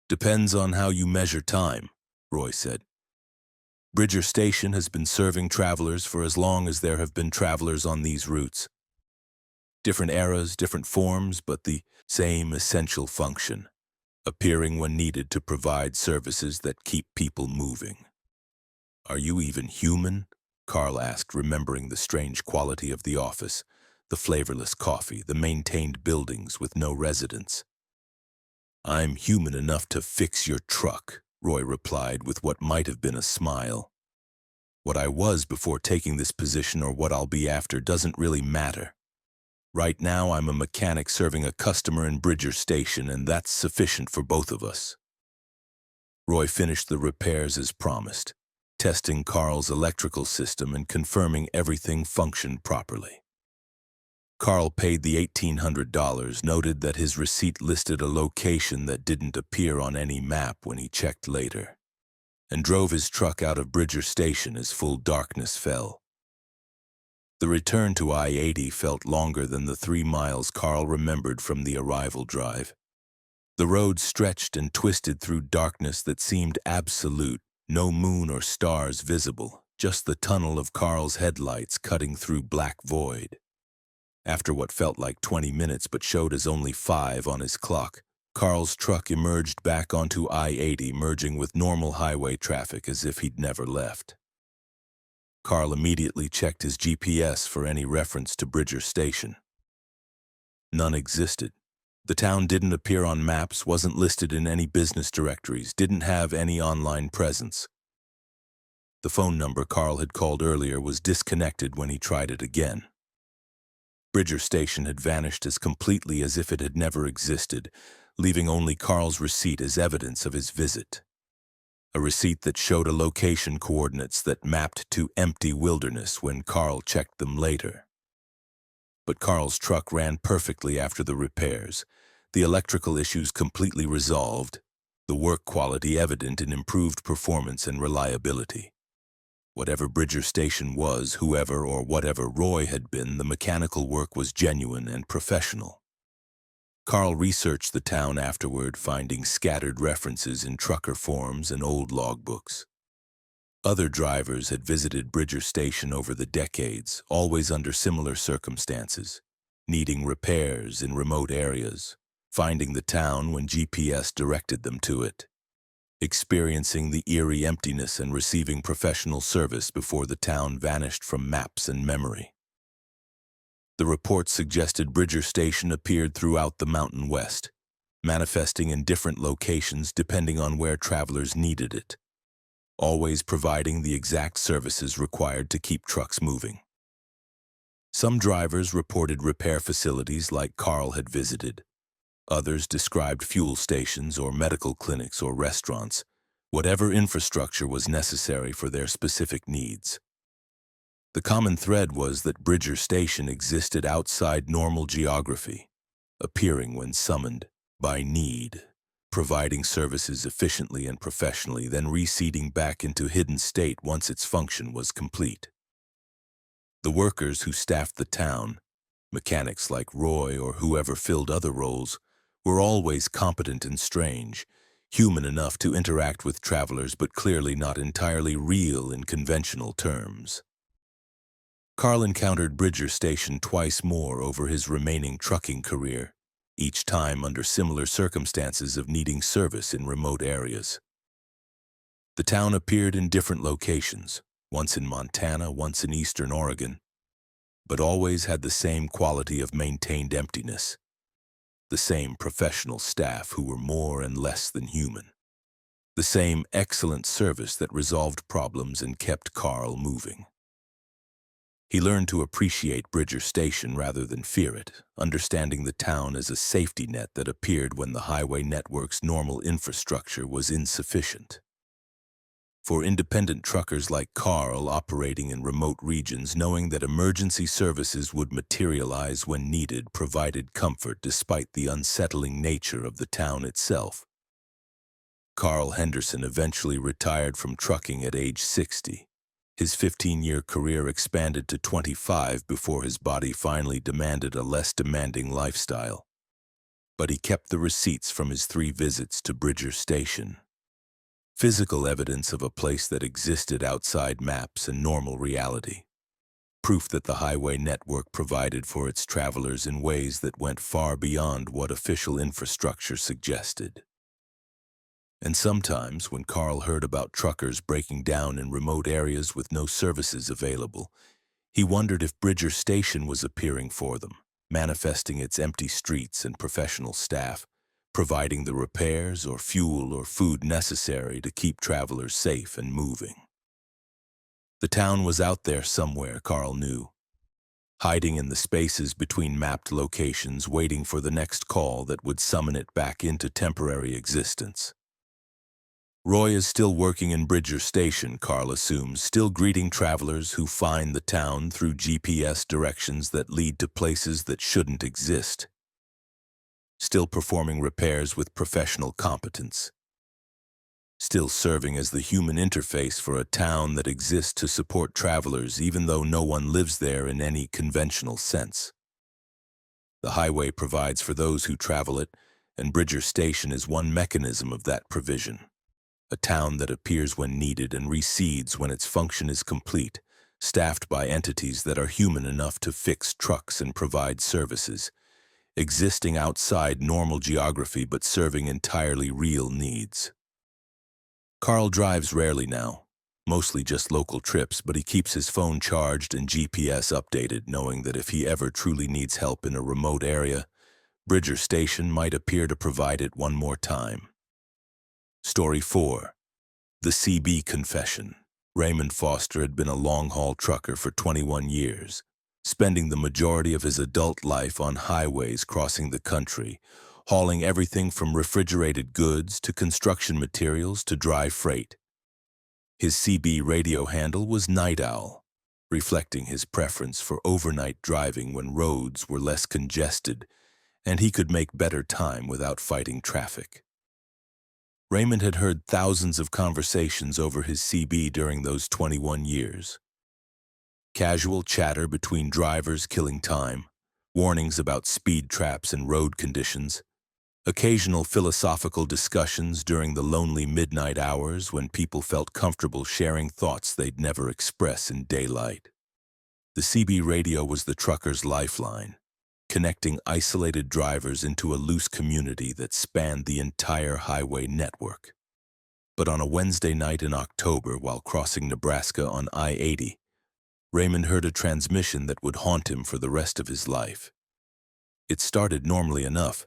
Depends on how you measure time, Roy said. Bridger Station has been serving travelers for as long as there have been travelers on these routes. Different eras, different forms, but the same essential function, appearing when needed to provide services that keep people moving. Are you even human? Carl asked, remembering the strange quality of the office, the flavorless coffee, the maintained buildings with no residents. I'm human enough to fix your truck, Roy replied with what might have been a smile. What I was before taking this position or what I'll be after doesn't really matter. Right now I'm a mechanic serving a customer in Bridger Station, and that's sufficient for both of us. Roy finished the repairs as promised, testing Carl's electrical system and confirming everything functioned properly. Carl paid the $1,800, noted that his receipt listed a location that didn't appear on any map when he checked later, and drove his truck out of Bridger Station as full darkness fell. The return to I-80 felt longer than the 3 miles Carl remembered from the arrival drive. The road stretched and twisted through darkness that seemed absolute, no moon or stars visible, just the tunnel of Carl's headlights cutting through black void. After what felt like 20 minutes but showed as only 5 on his clock, Carl's truck emerged back onto I-80, merging with normal highway traffic as if he'd never left. Carl immediately checked his GPS for any reference to Bridger Station. None existed. The town didn't appear on maps, wasn't listed in any business directories, didn't have any online presence. The phone number Carl had called earlier was disconnected when he tried it again. Bridger Station had vanished as completely as if it had never existed, leaving only Carl's receipt as evidence of his visit. A receipt that showed a location coordinates that mapped to empty wilderness when Carl checked them later. But Carl's truck ran perfectly after the repairs, the electrical issues completely resolved, the work quality evident in improved performance and reliability. Whatever Bridger Station was, whoever or whatever Roy had been, the mechanical work was genuine and professional. Carl researched the town afterward, finding scattered references in trucker forms and old logbooks. Other drivers had visited Bridger Station over the decades, always under similar circumstances, needing repairs in remote areas, finding the town when GPS directed them to it, experiencing the eerie emptiness and receiving professional service before the town vanished from maps and memory. The reports suggested Bridger Station appeared throughout the Mountain West, manifesting in different locations depending on where travelers needed it, always providing the exact services required to keep trucks moving. Some drivers reported repair facilities like Carl had visited. Others described fuel stations or medical clinics or restaurants, whatever infrastructure was necessary for their specific needs. The common thread was that Bridger Station existed outside normal geography, appearing when summoned, by need, providing services efficiently and professionally, then receding back into hidden state once its function was complete. The workers who staffed the town, mechanics like Roy or whoever filled other roles, were always competent and strange, human enough to interact with travelers but clearly not entirely real in conventional terms. Carl encountered Bridger Station twice more over his remaining trucking career, each time under similar circumstances of needing service in remote areas. The town appeared in different locations, once in Montana, once in eastern Oregon, but always had the same quality of maintained emptiness, the same professional staff who were more and less than human, the same excellent service that resolved problems and kept Carl moving. He learned to appreciate Bridger Station rather than fear it, understanding the town as a safety net that appeared when the highway network's normal infrastructure was insufficient. For independent truckers like Carl operating in remote regions, knowing that emergency services would materialize when needed provided comfort despite the unsettling nature of the town itself. Carl Henderson eventually retired from trucking at age 60. His 15-year career expanded to 25 before his body finally demanded a less demanding lifestyle. But he kept the receipts from his 3 visits to Bridger Station. Physical evidence of a place that existed outside maps and normal reality. Proof that the highway network provided for its travelers in ways that went far beyond what official infrastructure suggested. And sometimes, when Carl heard about truckers breaking down in remote areas with no services available, he wondered if Bridger Station was appearing for them, manifesting its empty streets and professional staff, providing the repairs or fuel or food necessary to keep travelers safe and moving. The town was out there somewhere, Carl knew, hiding in the spaces between mapped locations, waiting for the next call that would summon it back into temporary existence. Roy is still working in Bridger Station, Carl assumes, still greeting travelers who find the town through GPS directions that lead to places that shouldn't exist. Still performing repairs with professional competence. Still serving as the human interface for a town that exists to support travelers even though no one lives there in any conventional sense. The highway provides for those who travel it, and Bridger Station is one mechanism of that provision. A town that appears when needed and recedes when its function is complete, staffed by entities that are human enough to fix trucks and provide services, existing outside normal geography but serving entirely real needs. Carl drives rarely now, mostly just local trips, but he keeps his phone charged and GPS updated, knowing that if he ever truly needs help in a remote area, Bridger Station might appear to provide it one more time. Story 4. The CB Confession. Raymond Foster had been a long-haul trucker for 21 years, spending the majority of his adult life on highways crossing the country, hauling everything from refrigerated goods to construction materials to dry freight. His CB radio handle was Night Owl, reflecting his preference for overnight driving when roads were less congested and he could make better time without fighting traffic. Raymond had heard thousands of conversations over his CB during those 21 years. Casual chatter between drivers killing time, warnings about speed traps and road conditions, occasional philosophical discussions during the lonely midnight hours when people felt comfortable sharing thoughts they'd never express in daylight. The CB radio was the trucker's lifeline, connecting isolated drivers into a loose community that spanned the entire highway network. But on a Wednesday night in October, while crossing Nebraska on I-80, Raymond heard a transmission that would haunt him for the rest of his life. It started normally enough.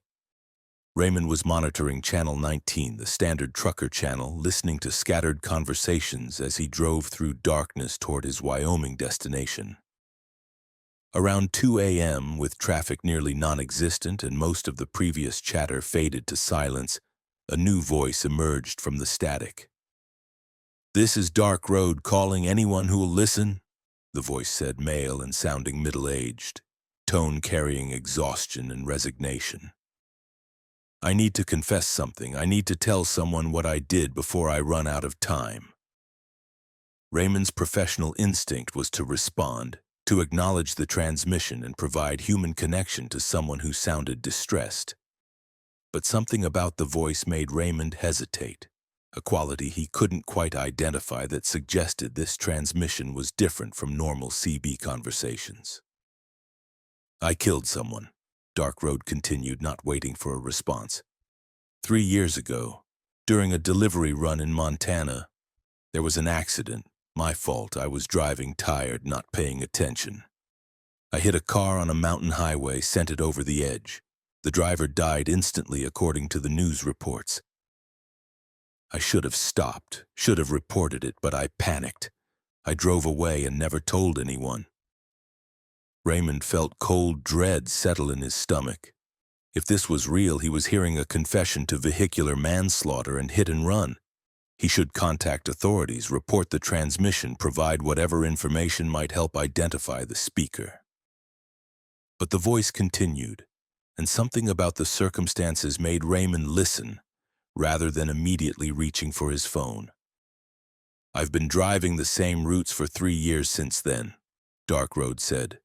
Raymond was monitoring Channel 19, the standard trucker channel, listening to scattered conversations as he drove through darkness toward his Wyoming destination. Around 2 a.m., with traffic nearly non-existent and most of the previous chatter faded to silence, a new voice emerged from the static. "This is Dark Road calling anyone who will listen," the voice said, male and sounding middle-aged, tone carrying exhaustion and resignation. "I need to confess something. I need to tell someone what I did before I run out of time." Raymond's professional instinct was to respond, to acknowledge the transmission and provide human connection to someone who sounded distressed. But something about the voice made Raymond hesitate, a quality he couldn't quite identify that suggested this transmission was different from normal CB conversations. "I killed someone," Dark Road continued, not waiting for a response. 3 years ago, during a delivery run in Montana, there was an accident. My fault. I was driving tired, not paying attention. I hit a car on a mountain highway, sent it over the edge. The driver died instantly, according to the news reports. I should have stopped, should have reported it, but I panicked. I drove away and never told anyone. Raymond felt cold dread settle in his stomach. If this was real, he was hearing a confession to vehicular manslaughter and hit and run. He should contact authorities, report the transmission, provide whatever information might help identify the speaker. But the voice continued, and something about the circumstances made Raymond listen, rather than immediately reaching for his phone. "I've been driving the same routes for 3 years since then," Dark Road said.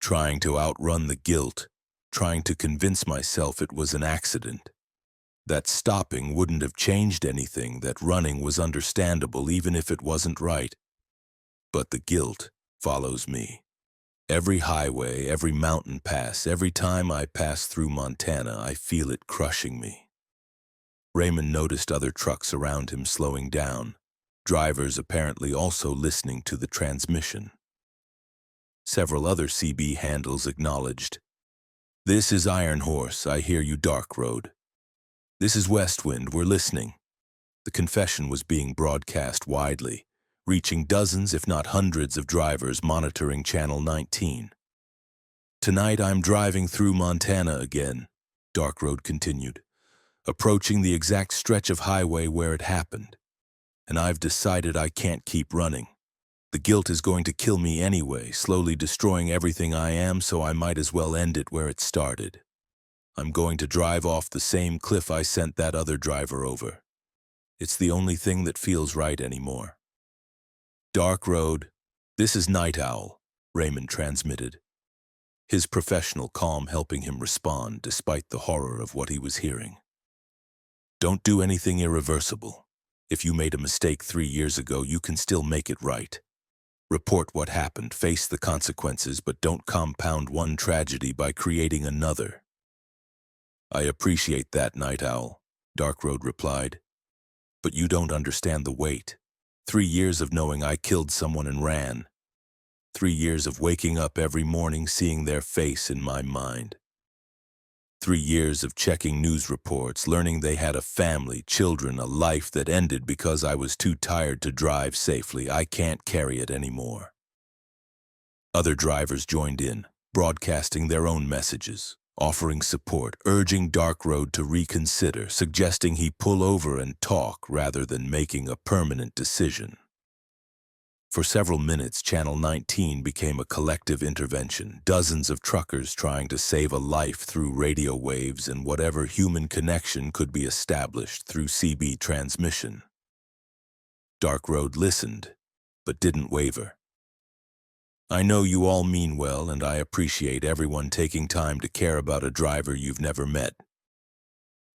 "Trying to outrun the guilt, trying to convince myself it was an accident. That stopping wouldn't have changed anything, that running was understandable even if it wasn't right. But the guilt follows me. Every highway, every mountain pass, every time I pass through Montana, I feel it crushing me." Raymond noticed other trucks around him slowing down, drivers apparently also listening to the transmission. Several other CB handles acknowledged. "This is Iron Horse, I hear you, Dark Road. This is West Wind, we're listening." The confession was being broadcast widely, reaching dozens if not hundreds of drivers monitoring Channel 19. "Tonight I'm driving through Montana again," Dark Road continued, "approaching the exact stretch of highway where it happened. And I've decided I can't keep running. The guilt is going to kill me anyway, slowly destroying everything I am, so I might as well end it where it started. I'm going to drive off the same cliff I sent that other driver over. It's the only thing that feels right anymore." "Dark Road, this is Night Owl," Raymond transmitted, his professional calm helping him respond despite the horror of what he was hearing. "Don't do anything irreversible. If you made a mistake 3 years ago, you can still make it right. Report what happened, face the consequences, but don't compound one tragedy by creating another." "I appreciate that, Night Owl," Dark Road replied. "But you don't understand the weight. 3 years of knowing I killed someone and ran. 3 years of waking up every morning seeing their face in my mind. 3 years of checking news reports, learning they had a family, children, a life that ended because I was too tired to drive safely. I can't carry it anymore." Other drivers joined in, broadcasting their own messages, offering support, urging Dark Road to reconsider, suggesting he pull over and talk rather than making a permanent decision. For several minutes, Channel 19 became a collective intervention, dozens of truckers trying to save a life through radio waves and whatever human connection could be established through CB transmission. Dark Road listened, but didn't waver. "I know you all mean well, and I appreciate everyone taking time to care about a driver you've never met.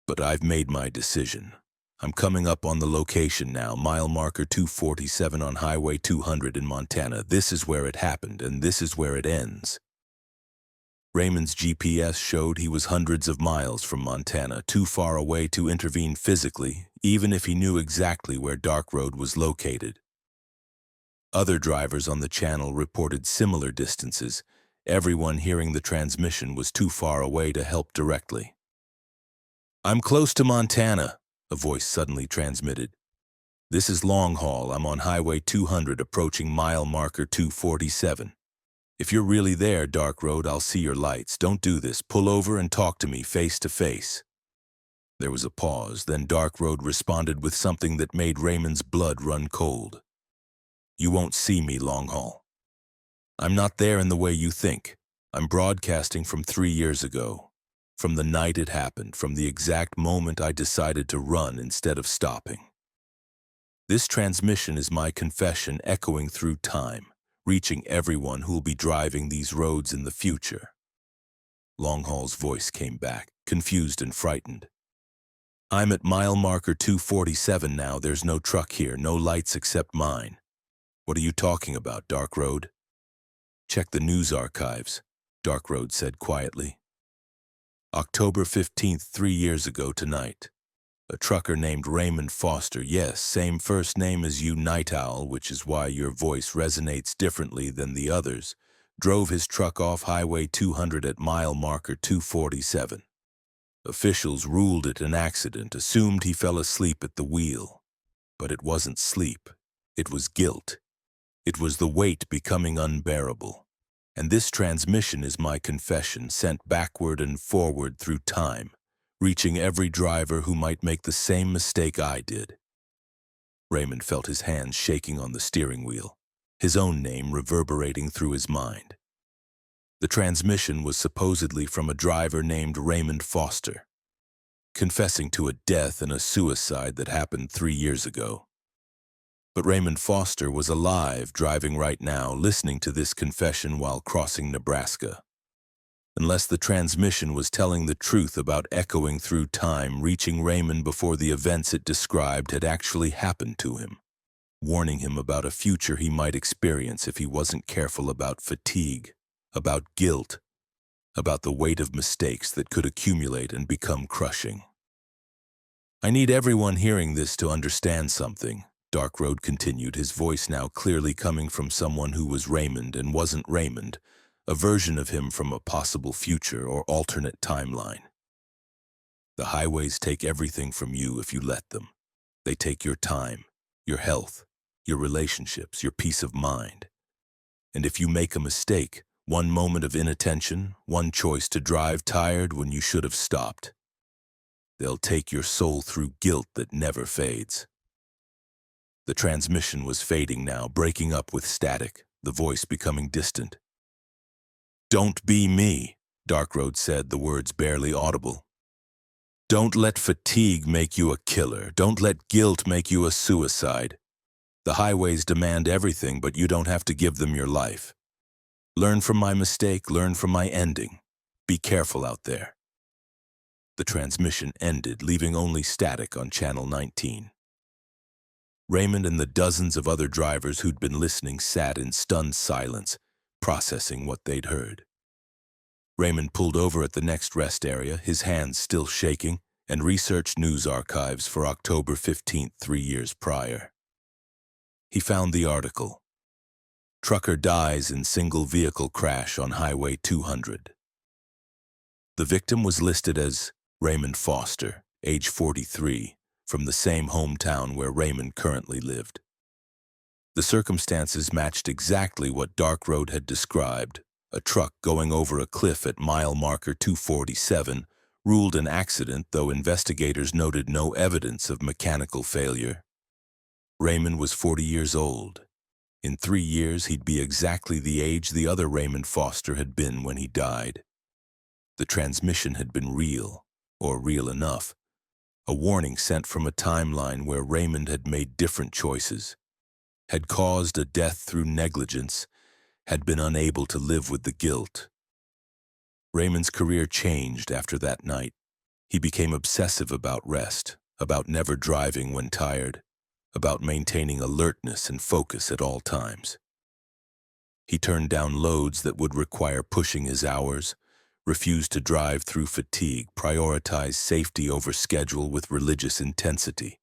But I've made my decision. I'm coming up on the location now, mile marker 247 on Highway 200 in Montana. This is where it happened, and this is where it ends." Raymond's GPS showed he was hundreds of miles from Montana, too far away to intervene physically, even if he knew exactly where Dark Road was located. Other drivers on the channel reported similar distances. Everyone hearing the transmission was too far away to help directly. "I'm close to Montana," a voice suddenly transmitted. "This is Long Haul. I'm on Highway 200 approaching mile marker 247. If you're really there, Dark Road, I'll see your lights. Don't do this. Pull over and talk to me face to face." There was a pause, then Dark Road responded with something that made Raymond's blood run cold. "You won't see me, Long Haul. I'm not there in the way you think. I'm broadcasting from 3 years ago. From the night it happened, from the exact moment I decided to run instead of stopping. This transmission is my confession echoing through time, reaching everyone who'll be driving these roads in the future." Long Haul's voice came back, confused and frightened. "I'm at mile marker 247 now. There's no truck here, no lights except mine." "What are you talking about, Dark Road?" "Check the news archives," Dark Road said quietly. "October 15th, 3 years ago tonight. A trucker named Raymond Foster, yes, same first name as you, Night Owl, which is why your voice resonates differently than the others, drove his truck off Highway 200 at mile marker 247. Officials ruled it an accident, assumed he fell asleep at the wheel. But it wasn't sleep. It was guilt. It was the weight becoming unbearable. And this transmission is my confession, sent backward and forward through time, reaching every driver who might make the same mistake I did." Raymond felt his hands shaking on the steering wheel, his own name reverberating through his mind. The transmission was supposedly from a driver named Raymond Foster. confessing to a death and a suicide that happened 3 years ago. But Raymond Foster was alive, driving right now, listening to this confession while crossing Nebraska. Unless the transmission was telling the truth about echoing through time, reaching Raymond before the events it described had actually happened to him, warning him about a future he might experience if he wasn't careful, about fatigue, about guilt, about the weight of mistakes that could accumulate and become crushing. I need everyone hearing this to understand something, Dark Road continued, his voice now clearly coming from someone who was Raymond and wasn't Raymond, a version of him from a possible future or alternate timeline. The highways take everything from you if you let them. They take your time, your health, your relationships, your peace of mind. And if you make a mistake, one moment of inattention, one choice to drive tired when you should have stopped, they'll take your soul through guilt that never fades. The transmission was fading now, breaking up with static, the voice becoming distant. "Don't be me," Dark Road said, the words barely audible. "Don't let fatigue make you a killer. Don't let guilt make you a suicide. The highways demand everything, but you don't have to give them your life. Learn from my mistake, learn from my ending. Be careful out there." The transmission ended, leaving only static on Channel 19. Raymond and the dozens of other drivers who'd been listening sat in stunned silence, processing what they'd heard. Raymond pulled over at the next rest area, his hands still shaking, and researched news archives for October 15th, 3 years prior. He found the article. Trucker dies in single vehicle crash on Highway 200. The victim was listed as Raymond Foster, age 43, from the same hometown where Raymond currently lived. The circumstances matched exactly what Dark Road had described. A truck going over a cliff at mile marker 247 ruled an accident, though investigators noted no evidence of mechanical failure. Raymond was 40 years old. In 3 years, he'd be exactly the age the other Raymond Foster had been when he died. The transmission had been real, or real enough. A warning sent from a timeline where Raymond had made different choices, had caused a death through negligence, had been unable to live with the guilt. Raymond's career changed after that night. He became obsessive about rest, about never driving when tired, about maintaining alertness and focus at all times. He turned down loads that would require pushing his hours, refused to drive through fatigue, prioritized safety over schedule with religious intensity.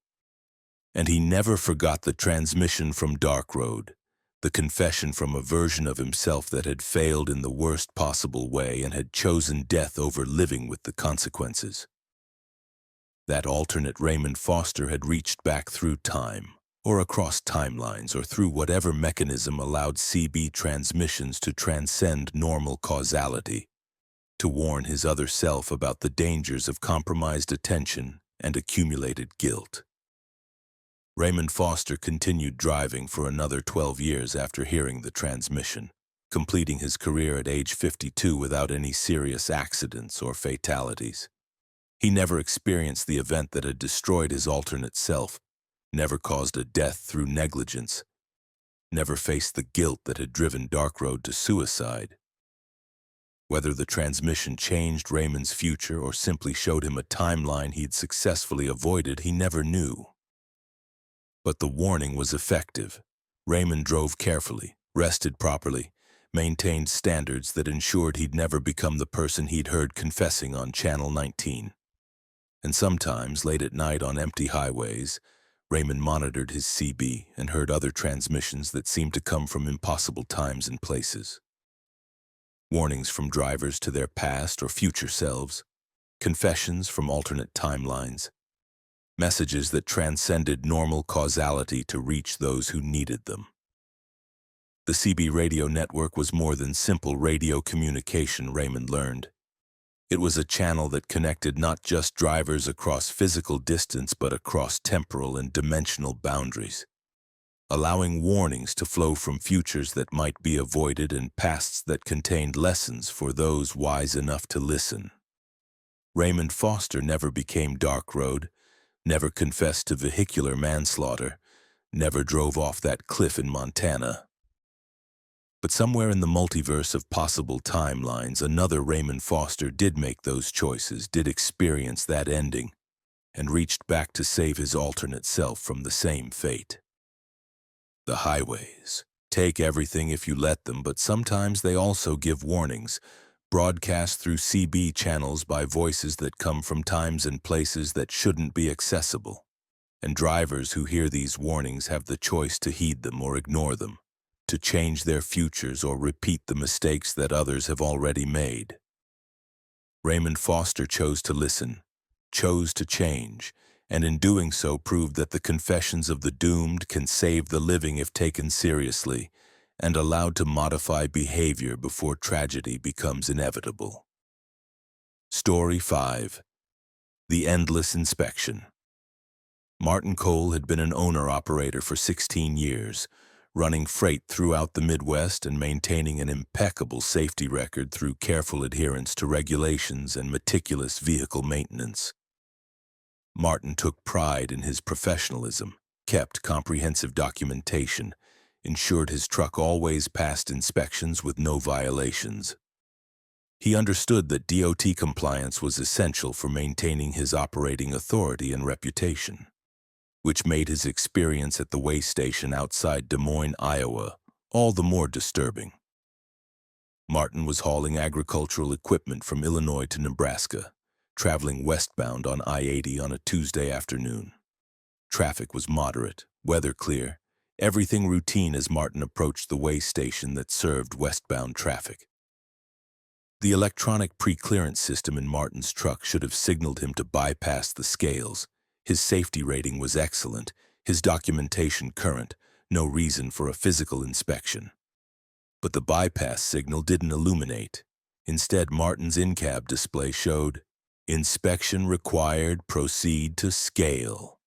And he never forgot the transmission from Dark Road, the confession from a version of himself that had failed in the worst possible way and had chosen death over living with the consequences. That alternate Raymond Foster had reached back through time, or across timelines, or through whatever mechanism allowed CB transmissions to transcend normal causality, to warn his other self about the dangers of compromised attention and accumulated guilt. Raymond Foster continued driving for another 12 years after hearing the transmission, completing his career at age 52 without any serious accidents or fatalities. He never experienced the event that had destroyed his alternate self, never caused a death through negligence, never faced the guilt that had driven Dark Road to suicide. Whether the transmission changed Raymond's future or simply showed him a timeline he'd successfully avoided, he never knew. But the warning was effective. Raymond drove carefully, rested properly, maintained standards that ensured he'd never become the person he'd heard confessing on Channel 19. And sometimes, late at night on empty highways, Raymond monitored his CB and heard other transmissions that seemed to come from impossible times and places. Warnings from drivers to their past or future selves, confessions from alternate timelines, messages that transcended normal causality to reach those who needed them. The CB radio network was more than simple radio communication, Raymond learned. It was a channel that connected not just drivers across physical distance but across temporal and dimensional boundaries, allowing warnings to flow from futures that might be avoided and pasts that contained lessons for those wise enough to listen. Raymond Foster never became Dark Road, never confessed to vehicular manslaughter, never drove off that cliff in Montana. But somewhere in the multiverse of possible timelines, another Raymond Foster did make those choices, did experience that ending, and reached back to save his alternate self from the same fate. The highways take everything if you let them, but sometimes they also give warnings, broadcast through CB channels by voices that come from times and places that shouldn't be accessible. And drivers who hear these warnings have the choice to heed them or ignore them, to change their futures or repeat the mistakes that others have already made. Raymond Foster chose to listen, chose to change, and in doing so proved that the confessions of the doomed can save the living if taken seriously and allowed to modify behavior before tragedy becomes inevitable. Story 5. The Endless Inspection. Martin Cole had been an owner-operator for 16 years, running freight throughout the Midwest and maintaining an impeccable safety record through careful adherence to regulations and meticulous vehicle maintenance. Martin took pride in his professionalism, kept comprehensive documentation, ensured his truck always passed inspections with no violations. He understood that DOT compliance was essential for maintaining his operating authority and reputation, which made his experience at the way station outside Des Moines, Iowa, all the more disturbing. Martin was hauling agricultural equipment from Illinois to Nebraska, traveling westbound on I-80 on a Tuesday afternoon. Traffic was moderate, weather clear, everything routine as Martin approached the way station that served westbound traffic. The electronic pre-clearance system in Martin's truck should have signaled him to bypass the scales. His safety rating was excellent, his documentation current, no reason for a physical inspection. But the bypass signal didn't illuminate. Instead, Martin's in-cab display showed, "Inspection required, proceed to scale."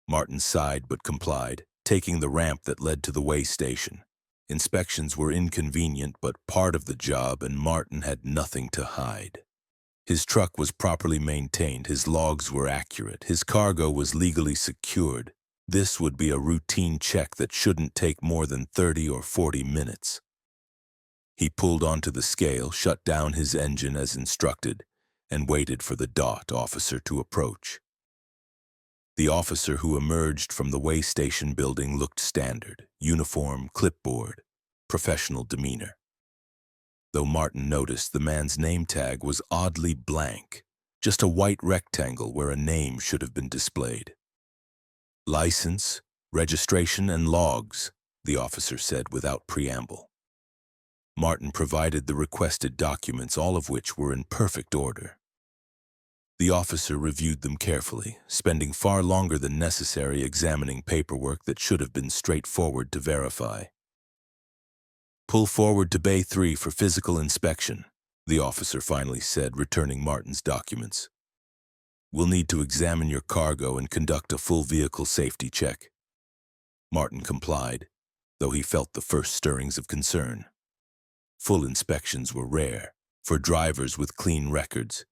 Martin sighed but complied, taking the ramp that led to the way station. Inspections were inconvenient but part of the job, and Martin had nothing to hide. His truck was properly maintained, his logs were accurate, his cargo was legally secured. This would be a routine check that shouldn't take more than 30 or 40 minutes. He pulled onto the scale, shut down his engine as instructed, and waited for the DOT officer to approach. The officer who emerged from the way station building looked standard, uniform, clipboard, professional demeanor. Though Martin noticed the man's name tag was oddly blank, just a white rectangle where a name should have been displayed. "License, registration, and logs," the officer said without preamble. Martin provided the requested documents, all of which were in perfect order. The officer reviewed them carefully, spending far longer than necessary examining paperwork that should have been straightforward to verify. "Pull forward to Bay 3 for physical inspection," the officer finally said, returning Martin's documents. "We'll need to examine your cargo and conduct a full vehicle safety check." Martin complied, though he felt the first stirrings of concern. Full inspections were rare, for drivers with clean records.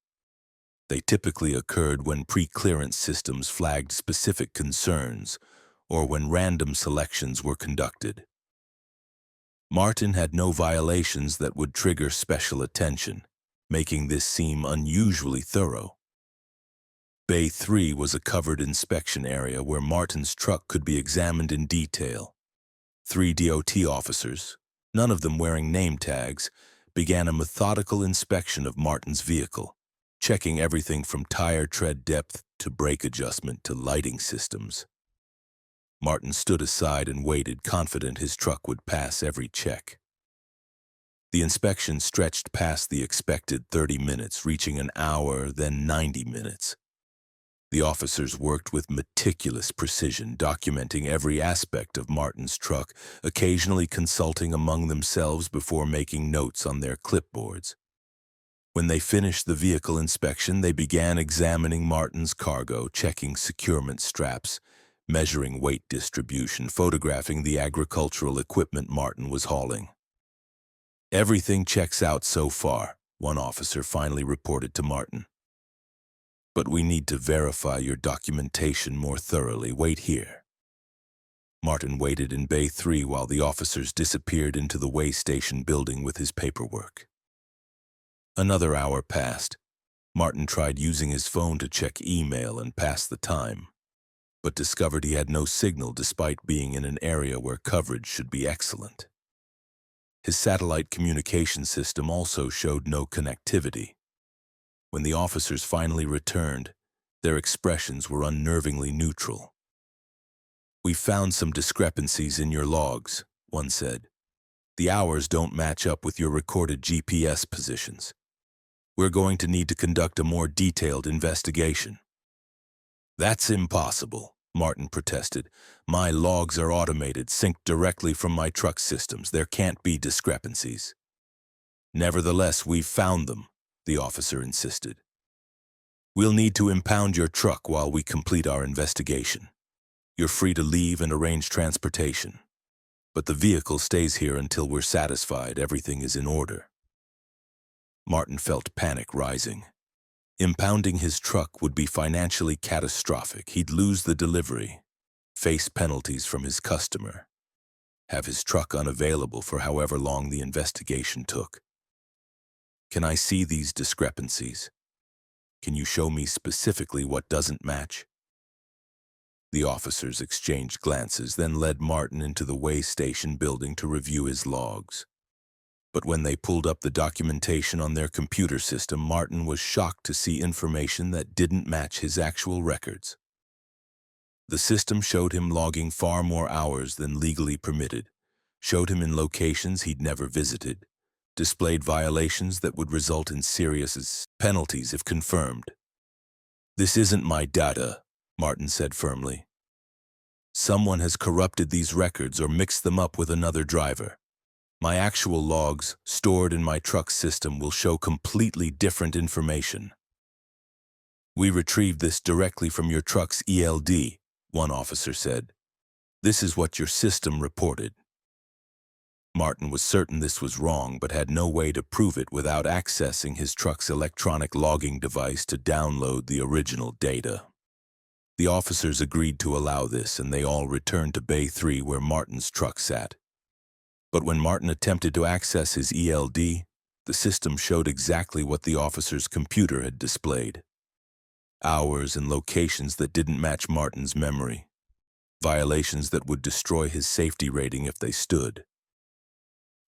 They typically occurred when pre-clearance systems flagged specific concerns or when random selections were conducted. Martin had no violations that would trigger special attention, making this seem unusually thorough. Bay 3 was a covered inspection area where Martin's truck could be examined in detail. 3 DOT officers, none of them wearing name tags, began a methodical inspection of Martin's vehicle, checking everything from tire tread depth to brake adjustment to lighting systems. Martin stood aside and waited, confident his truck would pass every check. The inspection stretched past the expected 30 minutes, reaching an hour, then 90 minutes. The officers worked with meticulous precision, documenting every aspect of Martin's truck, occasionally consulting among themselves before making notes on their clipboards. When they finished the vehicle inspection, they began examining Martin's cargo, checking securement straps, measuring weight distribution, photographing the agricultural equipment Martin was hauling. "Everything checks out so far," one officer finally reported to Martin. But we need to verify your documentation more thoroughly. Wait here. Martin waited in Bay 3 while the officers disappeared into the way station building with his paperwork. Another hour passed. Martin tried using his phone to check email and pass the time, but discovered he had no signal despite being in an area where coverage should be excellent. His satellite communication system also showed no connectivity. When the officers finally returned, their expressions were unnervingly neutral. "We found some discrepancies in your logs," one said. "The hours don't match up with your recorded GPS positions. We're going to need to conduct a more detailed investigation." "That's impossible," Martin protested. "My logs are automated, synced directly from my truck systems. There can't be discrepancies." "Nevertheless, we've found them," the officer insisted. "We'll need to impound your truck while we complete our investigation. You're free to leave and arrange transportation, but the vehicle stays here until we're satisfied everything is in order." Martin felt panic rising. Impounding his truck would be financially catastrophic. He'd lose the delivery, face penalties from his customer, have his truck unavailable for however long the investigation took. "Can I see these discrepancies? Can you show me specifically what doesn't match?" The officers exchanged glances, then led Martin into the way station building to review his logs. But when they pulled up the documentation on their computer system, Martin was shocked to see information that didn't match his actual records. The system showed him logging far more hours than legally permitted, showed him in locations he'd never visited, displayed violations that would result in serious penalties if confirmed. "This isn't my data," Martin said firmly. "Someone has corrupted these records or mixed them up with another driver. My actual logs, stored in my truck's system, will show completely different information." "We retrieved this directly from your truck's ELD," one officer said. "This is what your system reported." Martin was certain this was wrong, but had no way to prove it without accessing his truck's electronic logging device to download the original data. The officers agreed to allow this, and they all returned to Bay 3 where Martin's truck sat. But when Martin attempted to access his ELD, the system showed exactly what the officer's computer had displayed. Hours and locations that didn't match Martin's memory. Violations that would destroy his safety rating if they stood.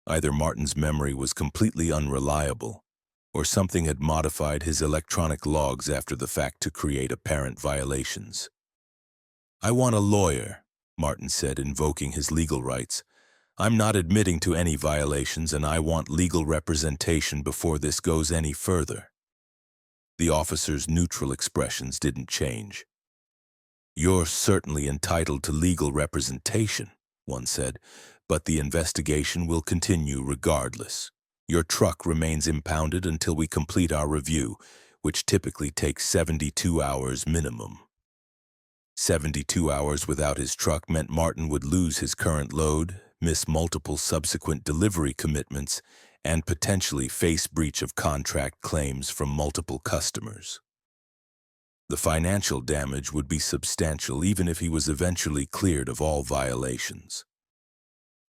Either Martin's memory was completely unreliable, or something had modified his electronic logs after the fact to create apparent violations. "I want a lawyer," Martin said, invoking his legal rights. "I'm not admitting to any violations, and I want legal representation before this goes any further." The officer's neutral expressions didn't change. "You're certainly entitled to legal representation," one said, "but the investigation will continue regardless. Your truck remains impounded until we complete our review, which typically takes 72 hours minimum." 72 hours without his truck meant Martin would lose his current load, miss multiple subsequent delivery commitments, and potentially face breach of contract claims from multiple customers. The financial damage would be substantial even if he was eventually cleared of all violations.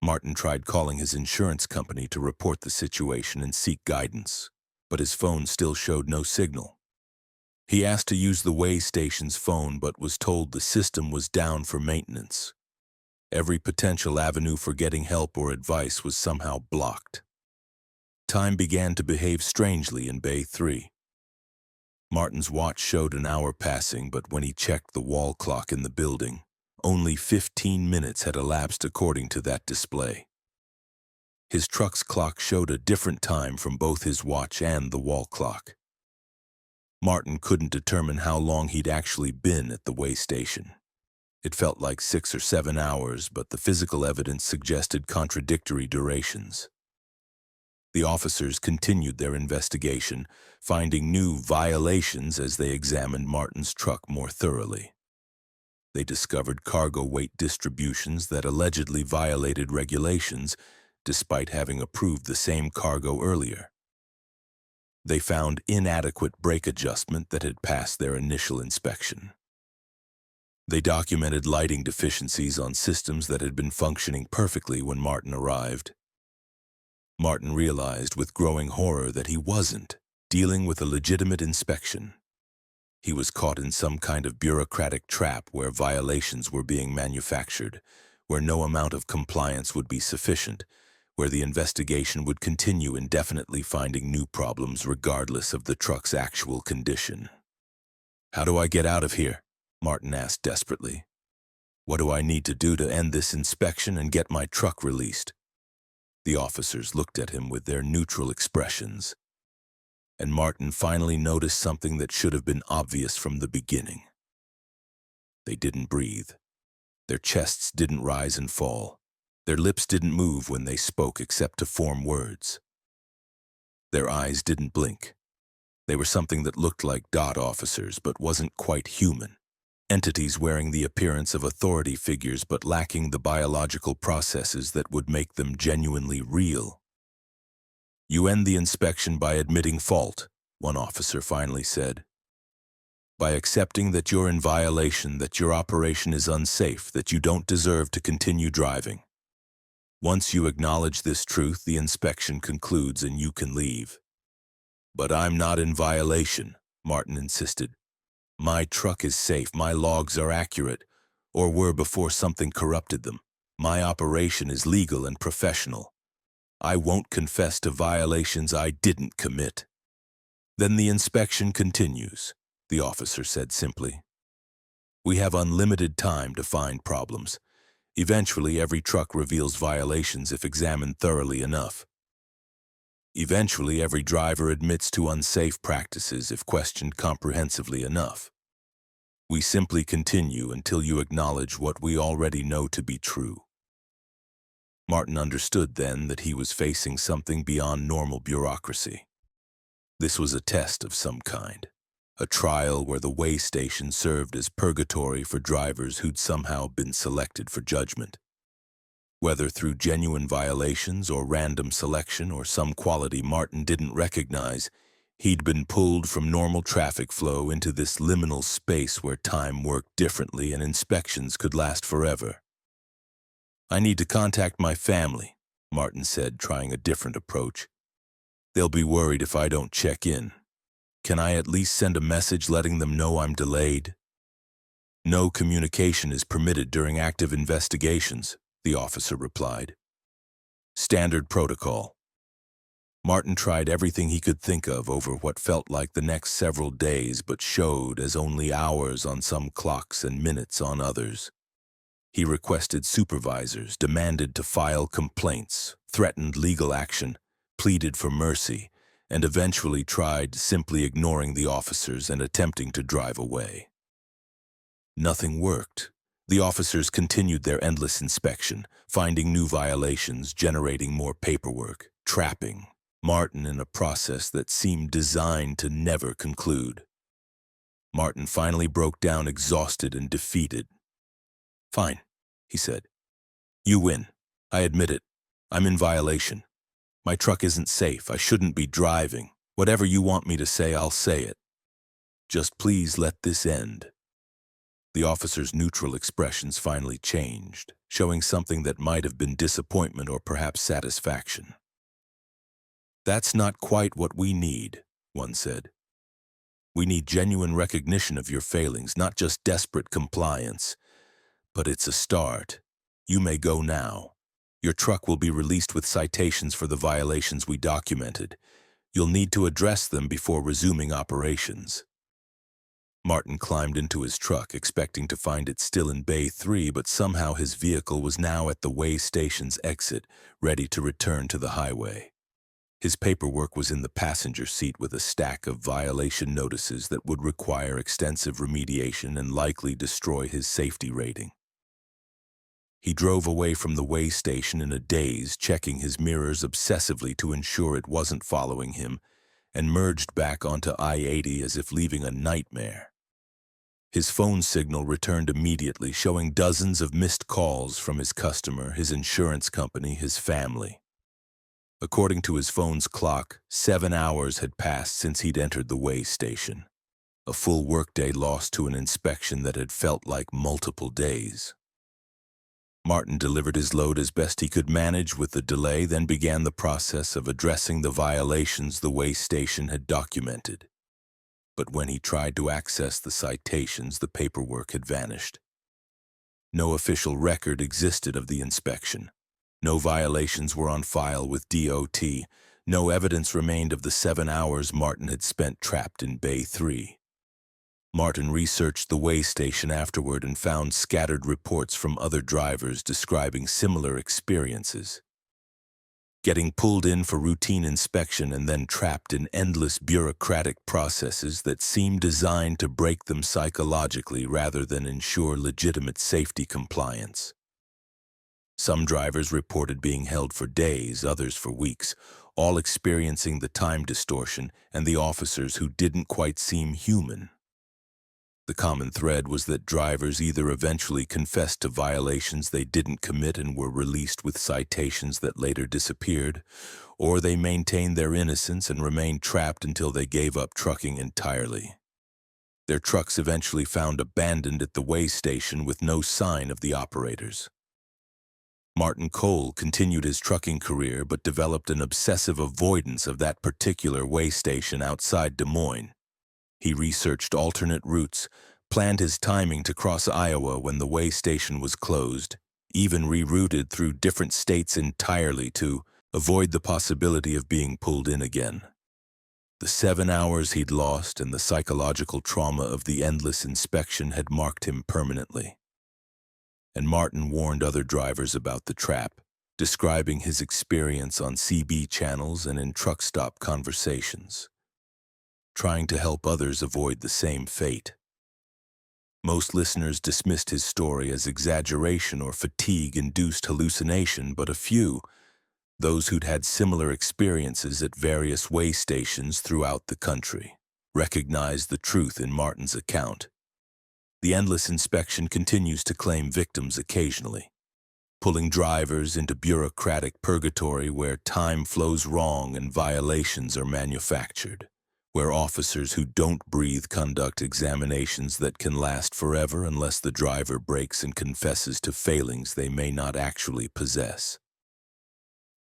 Martin tried calling his insurance company to report the situation and seek guidance, but his phone still showed no signal. He asked to use the way station's phone but was told the system was down for maintenance. Every potential avenue for getting help or advice was somehow blocked. Time began to behave strangely in Bay 3. Martin's watch showed an hour passing, but when he checked the wall clock in the building, only 15 minutes had elapsed according to that display. His truck's clock showed a different time from both his watch and the wall clock. Martin couldn't determine how long he'd actually been at the way station. It felt like 6 or 7 hours, but the physical evidence suggested contradictory durations. The officers continued their investigation, finding new violations as they examined Martin's truck more thoroughly. They discovered cargo weight distributions that allegedly violated regulations, despite having approved the same cargo earlier. They found inadequate brake adjustment that had passed their initial inspection. They documented lighting deficiencies on systems that had been functioning perfectly when Martin arrived. Martin realized with growing horror that he wasn't dealing with a legitimate inspection. He was caught in some kind of bureaucratic trap where violations were being manufactured, where no amount of compliance would be sufficient, where the investigation would continue indefinitely, finding new problems regardless of the truck's actual condition. "How do I get out of here?" Martin asked desperately. "What do I need to do to end this inspection and get my truck released?" The officers looked at him with their neutral expressions, and Martin finally noticed something that should have been obvious from the beginning. They didn't breathe. Their chests didn't rise and fall. Their lips didn't move when they spoke except to form words. Their eyes didn't blink. They were something that looked like DOT officers but wasn't quite human. Entities wearing the appearance of authority figures but lacking the biological processes that would make them genuinely real. "You end the inspection by admitting fault," one officer finally said. "By accepting that you're in violation, that your operation is unsafe, that you don't deserve to continue driving. Once you acknowledge this truth, the inspection concludes and you can leave." "But I'm not in violation," Martin insisted. "My truck is safe, my logs are accurate, or were before something corrupted them. My operation is legal and professional. I won't confess to violations I didn't commit." "Then the inspection continues," the officer said simply. "We have unlimited time to find problems. Eventually, every truck reveals violations if examined thoroughly enough. Eventually, every driver admits to unsafe practices if questioned comprehensively enough. We simply continue until you acknowledge what we already know to be true." Martin understood then that he was facing something beyond normal bureaucracy. This was a test of some kind, a trial where the way station served as purgatory for drivers who'd somehow been selected for judgment. Whether through genuine violations or random selection or some quality Martin didn't recognize, he'd been pulled from normal traffic flow into this liminal space where time worked differently and inspections could last forever. "I need to contact my family," Martin said, trying a different approach. "They'll be worried if I don't check in. Can I at least send a message letting them know I'm delayed?" "No communication is permitted during active investigations," the officer replied. "Standard protocol." Martin tried everything he could think of over what felt like the next several days but showed as only hours on some clocks and minutes on others. He requested supervisors, demanded to file complaints, threatened legal action, pleaded for mercy, and eventually tried simply ignoring the officers and attempting to drive away. Nothing worked. The officers continued their endless inspection, finding new violations, generating more paperwork, trapping Martin in a process that seemed designed to never conclude. Martin finally broke down, exhausted and defeated. "Fine," he said. "You win. I admit it. I'm in violation. My truck isn't safe. I shouldn't be driving. Whatever you want me to say, I'll say it. Just please let this end." The officer's neutral expressions finally changed, showing something that might have been disappointment or perhaps satisfaction. "That's not quite what we need," one said. "We need genuine recognition of your failings, not just desperate compliance. But it's a start. You may go now. Your truck will be released with citations for the violations we documented. You'll need to address them before resuming operations." Martin climbed into his truck, expecting to find it still in Bay 3, but somehow his vehicle was now at the way station's exit, ready to return to the highway. His paperwork was in the passenger seat with a stack of violation notices that would require extensive remediation and likely destroy his safety rating. He drove away from the way station in a daze, checking his mirrors obsessively to ensure it wasn't following him, and merged back onto I-80 as if leaving a nightmare. His phone signal returned immediately, showing dozens of missed calls from his customer, his insurance company, his family. According to his phone's clock, 7 hours had passed since he'd entered the way station. A full workday lost to an inspection that had felt like multiple days. Martin delivered his load as best he could manage with the delay, then began the process of addressing the violations the way station had documented. But when he tried to access the citations, the paperwork had vanished. No official record existed of the inspection. No violations were on file with DOT. No evidence remained of the 7 hours Martin had spent trapped in Bay 3. Martin researched the way station afterward and found scattered reports from other drivers describing similar experiences. Getting pulled in for routine inspection and then trapped in endless bureaucratic processes that seemed designed to break them psychologically rather than ensure legitimate safety compliance. Some drivers reported being held for days, others for weeks, all experiencing the time distortion and the officers who didn't quite seem human. The common thread was that drivers either eventually confessed to violations they didn't commit and were released with citations that later disappeared, or they maintained their innocence and remained trapped until they gave up trucking entirely. Their trucks eventually found abandoned at the way station with no sign of the operators. Martin Cole continued his trucking career but developed an obsessive avoidance of that particular way station outside Des Moines. He researched alternate routes, planned his timing to cross Iowa when the way station was closed, even rerouted through different states entirely to avoid the possibility of being pulled in again. The 7 hours he'd lost and the psychological trauma of the endless inspection had marked him permanently. And Martin warned other drivers about the trap, describing his experience on CB channels and in truck stop conversations, trying to help others avoid the same fate. Most listeners dismissed his story as exaggeration or fatigue-induced hallucination, but a few, those who'd had similar experiences at various way stations throughout the country, recognized the truth in Martin's account. The endless inspection continues to claim victims occasionally, pulling drivers into bureaucratic purgatory where time flows wrong and violations are manufactured, where officers who don't breathe conduct examinations that can last forever unless the driver breaks and confesses to failings they may not actually possess.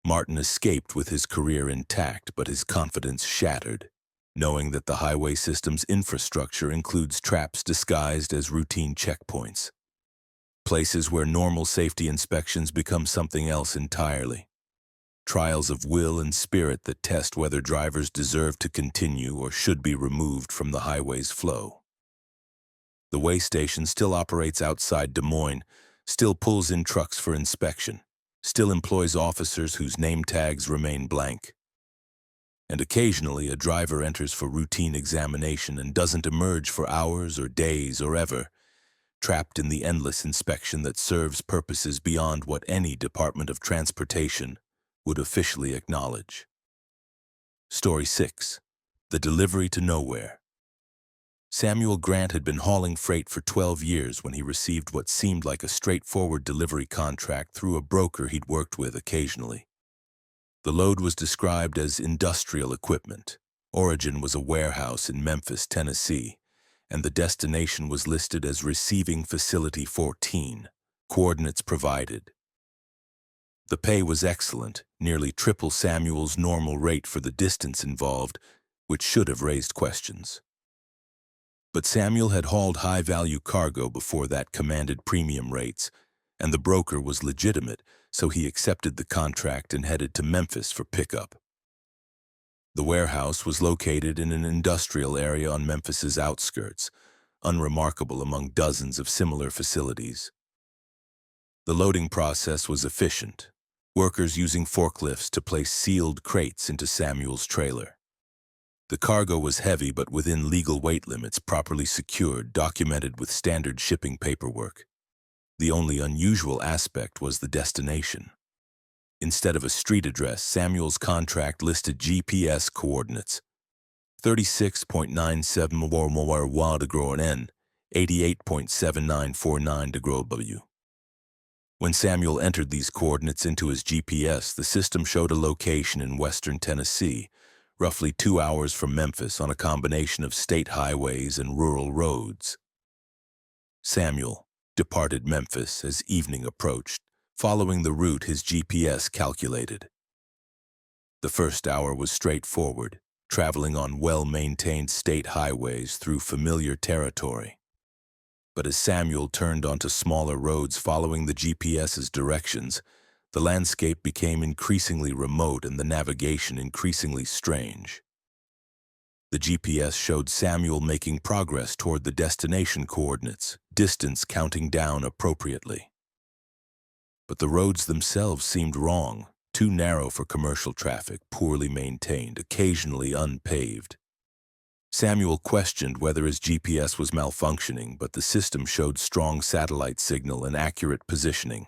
Martin escaped with his career intact, but his confidence shattered, knowing that the highway system's infrastructure includes traps disguised as routine checkpoints, places where normal safety inspections become something else entirely. Trials of will and spirit that test whether drivers deserve to continue or should be removed from the highway's flow. The way station still operates outside Des Moines, still pulls in trucks for inspection, still employs officers whose name tags remain blank. And occasionally a driver enters for routine examination and doesn't emerge for hours or days or ever, trapped in the endless inspection that serves purposes beyond what any Department of Transportation would officially acknowledge. Story 6. The Delivery to Nowhere. Samuel Grant had been hauling freight for 12 years when he received what seemed like a straightforward delivery contract through a broker he'd worked with occasionally. The load was described as industrial equipment. Origin was a warehouse in Memphis, Tennessee, and the destination was listed as Receiving Facility 14, coordinates provided. The pay was excellent, nearly triple Samuel's normal rate for the distance involved, which should have raised questions. But Samuel had hauled high-value cargo before that commanded premium rates, and the broker was legitimate, so he accepted the contract and headed to Memphis for pickup. The warehouse was located in an industrial area on Memphis's outskirts, unremarkable among dozens of similar facilities. The loading process was efficient, workers using forklifts to place sealed crates into Samuel's trailer. The cargo was heavy but within legal weight limits, properly secured, documented with standard shipping paperwork. The only unusual aspect was the destination. Instead of a street address, Samuel's contract listed GPS coordinates: 36.97 N, 88.7949 W. When Samuel entered these coordinates into his GPS, the system showed a location in western Tennessee, roughly 2 hours from Memphis on a combination of state highways and rural roads. Samuel departed Memphis as evening approached, following the route his GPS calculated. The first hour was straightforward, traveling on well-maintained state highways through familiar territory. But as Samuel turned onto smaller roads following the GPS's directions, the landscape became increasingly remote and the navigation increasingly strange. The GPS showed Samuel making progress toward the destination coordinates, distance counting down appropriately. But the roads themselves seemed wrong, too narrow for commercial traffic, poorly maintained, occasionally unpaved. Samuel questioned whether his GPS was malfunctioning, but the system showed strong satellite signal and accurate positioning.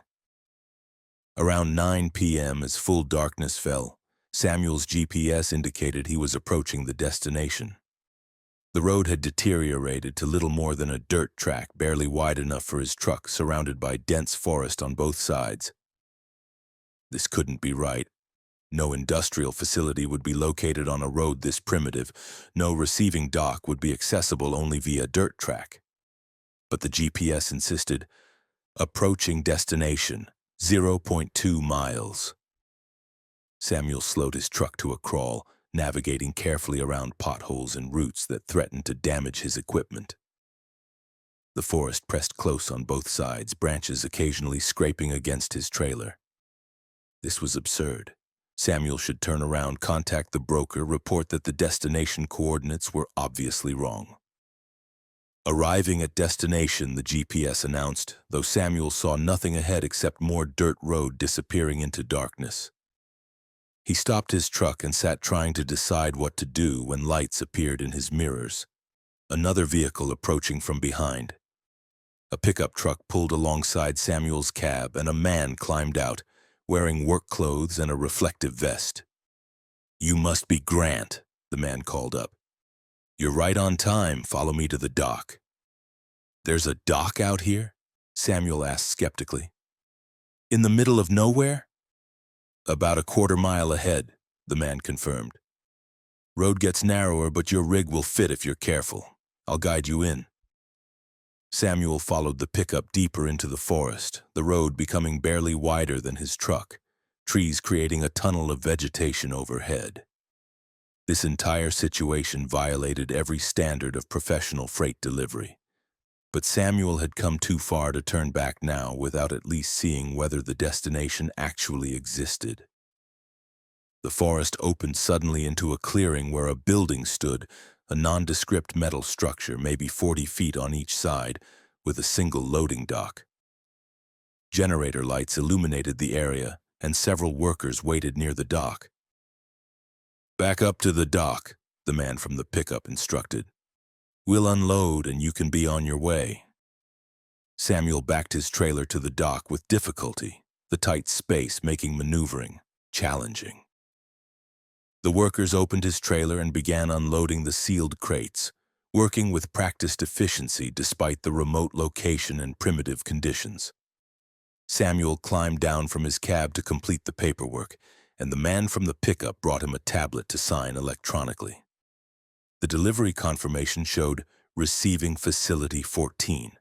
Around 9 p.m., as full darkness fell, Samuel's GPS indicated he was approaching the destination. The road had deteriorated to little more than a dirt track, barely wide enough for his truck, surrounded by dense forest on both sides. This couldn't be right. No industrial facility would be located on a road this primitive. No receiving dock would be accessible only via dirt track. But the GPS insisted, approaching destination, 0.2 miles. Samuel slowed his truck to a crawl, navigating carefully around potholes and roots that threatened to damage his equipment. The forest pressed close on both sides, branches occasionally scraping against his trailer. This was absurd. Samuel should turn around, contact the broker, report that the destination coordinates were obviously wrong. Arriving at destination, the GPS announced, though Samuel saw nothing ahead except more dirt road disappearing into darkness. He stopped his truck and sat trying to decide what to do when lights appeared in his mirrors. Another vehicle approaching from behind. A pickup truck pulled alongside Samuel's cab and a man climbed out, wearing work clothes and a reflective vest. "You must be Grant," the man called up. "You're right on time. Follow me to the dock." "There's a dock out here?" Samuel asked skeptically. "In the middle of nowhere?" "About a quarter-mile ahead," the man confirmed. "Road gets narrower, but your rig will fit if you're careful. I'll guide you in." Samuel followed the pickup deeper into the forest, the road becoming barely wider than his truck, trees creating a tunnel of vegetation overhead. This entire situation violated every standard of professional freight delivery. But Samuel had come too far to turn back now without at least seeing whether the destination actually existed. The forest opened suddenly into a clearing where a building stood, a nondescript metal structure, maybe 40 feet on each side, with a single loading dock. Generator lights illuminated the area, and several workers waited near the dock. "Back up to the dock," the man from the pickup instructed. "We'll unload and you can be on your way." Samuel backed his trailer to the dock with difficulty, the tight space making maneuvering challenging. The workers opened his trailer and began unloading the sealed crates, working with practiced efficiency despite the remote location and primitive conditions. Samuel climbed down from his cab to complete the paperwork, and the man from the pickup brought him a tablet to sign electronically. The delivery confirmation showed Receiving Facility 14.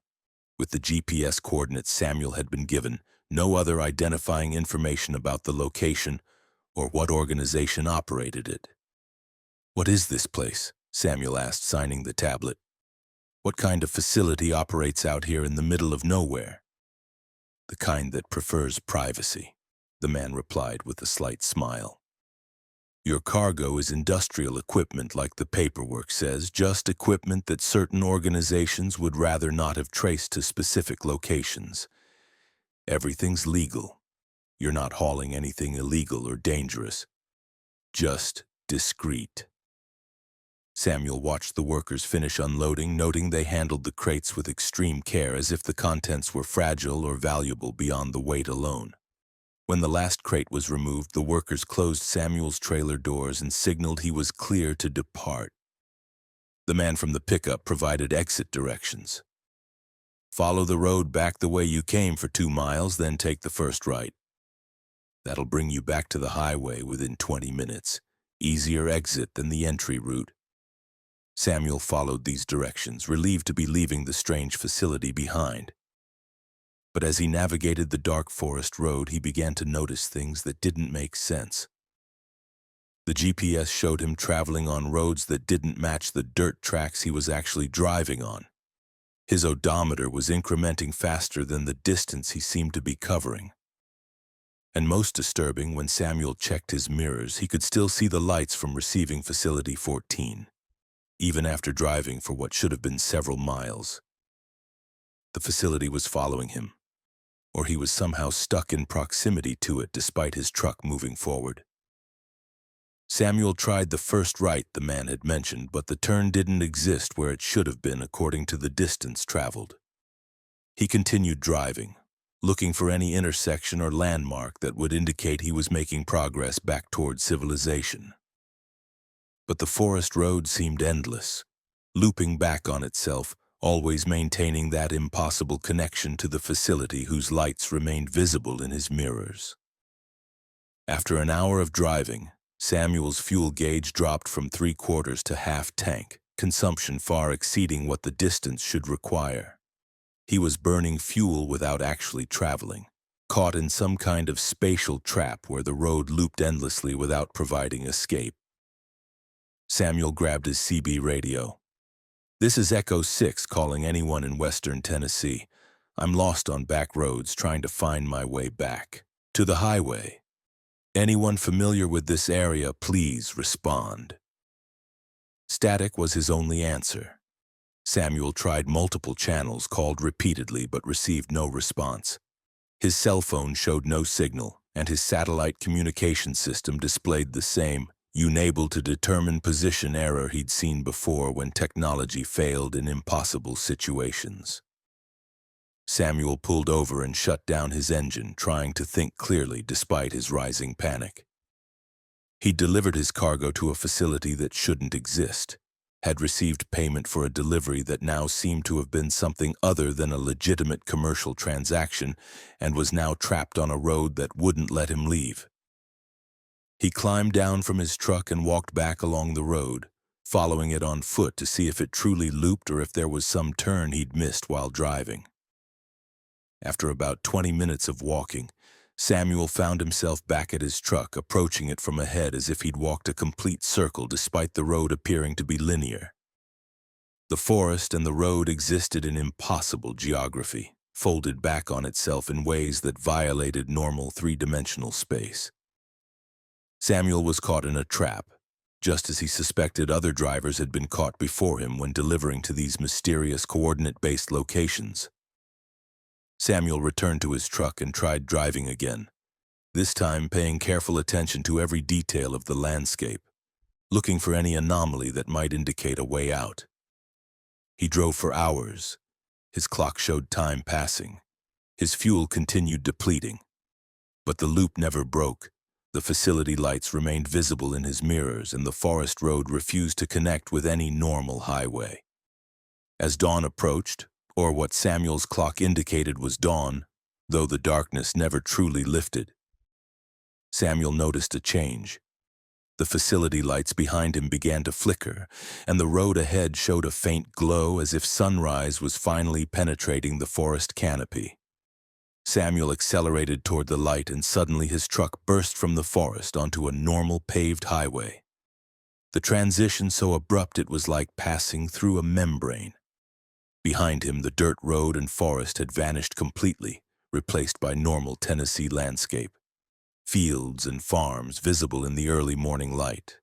With the GPS coordinates Samuel had been given, no other identifying information about the location or what organization operated it. "What is this place?" Samuel asked, signing the tablet. "What kind of facility operates out here in the middle of nowhere?" "The kind that prefers privacy," the man replied with a slight smile. "Your cargo is industrial equipment like the paperwork says, just equipment that certain organizations would rather not have traced to specific locations. Everything's legal. You're not hauling anything illegal or dangerous. Just discreet." Samuel watched the workers finish unloading, noting they handled the crates with extreme care as if the contents were fragile or valuable beyond the weight alone. When the last crate was removed, the workers closed Samuel's trailer doors and signaled he was clear to depart. The man from the pickup provided exit directions. Follow the road back the way you came for 2 miles, then take the first right. That'll bring you back to the highway within 20 minutes. Easier exit than the entry route. Samuel followed these directions, relieved to be leaving the strange facility behind. But as he navigated the dark forest road, he began to notice things that didn't make sense. The GPS showed him traveling on roads that didn't match the dirt tracks he was actually driving on. His odometer was incrementing faster than the distance he seemed to be covering. And most disturbing, when Samuel checked his mirrors, he could still see the lights from receiving facility 14, even after driving for what should have been several miles. The facility was following him, or he was somehow stuck in proximity to it despite his truck moving forward. Samuel tried the first right the man had mentioned, but the turn didn't exist where it should have been according to the distance traveled. He continued driving, looking for any intersection or landmark that would indicate he was making progress back toward civilization. But the forest road seemed endless, looping back on itself, always maintaining that impossible connection to the facility whose lights remained visible in his mirrors. After an hour of driving, Samuel's fuel gauge dropped from 3/4 to half tank, consumption far exceeding what the distance should require. He was burning fuel without actually traveling, caught in some kind of spatial trap where the road looped endlessly without providing escape. Samuel grabbed his CB radio. "This is Echo 6 calling anyone in western Tennessee. I'm lost on back roads trying to find my way back to the highway. Anyone familiar with this area, please respond." Static was his only answer. Samuel tried multiple channels, called repeatedly, but received no response. His cell phone showed no signal, and his satellite communication system displayed the same unable to determine position error he'd seen before when technology failed in impossible situations. Samuel pulled over and shut down his engine, trying to think clearly despite his rising panic. He'd delivered his cargo to a facility that shouldn't exist, had received payment for a delivery that now seemed to have been something other than a legitimate commercial transaction, and was now trapped on a road that wouldn't let him leave. He climbed down from his truck and walked back along the road, following it on foot to see if it truly looped or if there was some turn he'd missed while driving. After about 20 minutes of walking, Samuel found himself back at his truck, approaching it from ahead as if he'd walked a complete circle despite the road appearing to be linear. The forest and the road existed in impossible geography, folded back on itself in ways that violated normal three-dimensional space. Samuel was caught in a trap, just as he suspected other drivers had been caught before him when delivering to these mysterious coordinate-based locations. Samuel returned to his truck and tried driving again, this time paying careful attention to every detail of the landscape, looking for any anomaly that might indicate a way out. He drove for hours. His clock showed time passing. His fuel continued depleting. But the loop never broke. The facility lights remained visible in his mirrors, and the forest road refused to connect with any normal highway. As dawn approached, or what Samuel's clock indicated was dawn, though the darkness never truly lifted, Samuel noticed a change. The facility lights behind him began to flicker, and the road ahead showed a faint glow as if sunrise was finally penetrating the forest canopy. Samuel accelerated toward the light, and suddenly his truck burst from the forest onto a normal paved highway. The transition so abrupt it was like passing through a membrane. Behind him, the dirt road and forest had vanished completely, replaced by normal Tennessee landscape. Fields and farms visible in the early morning light.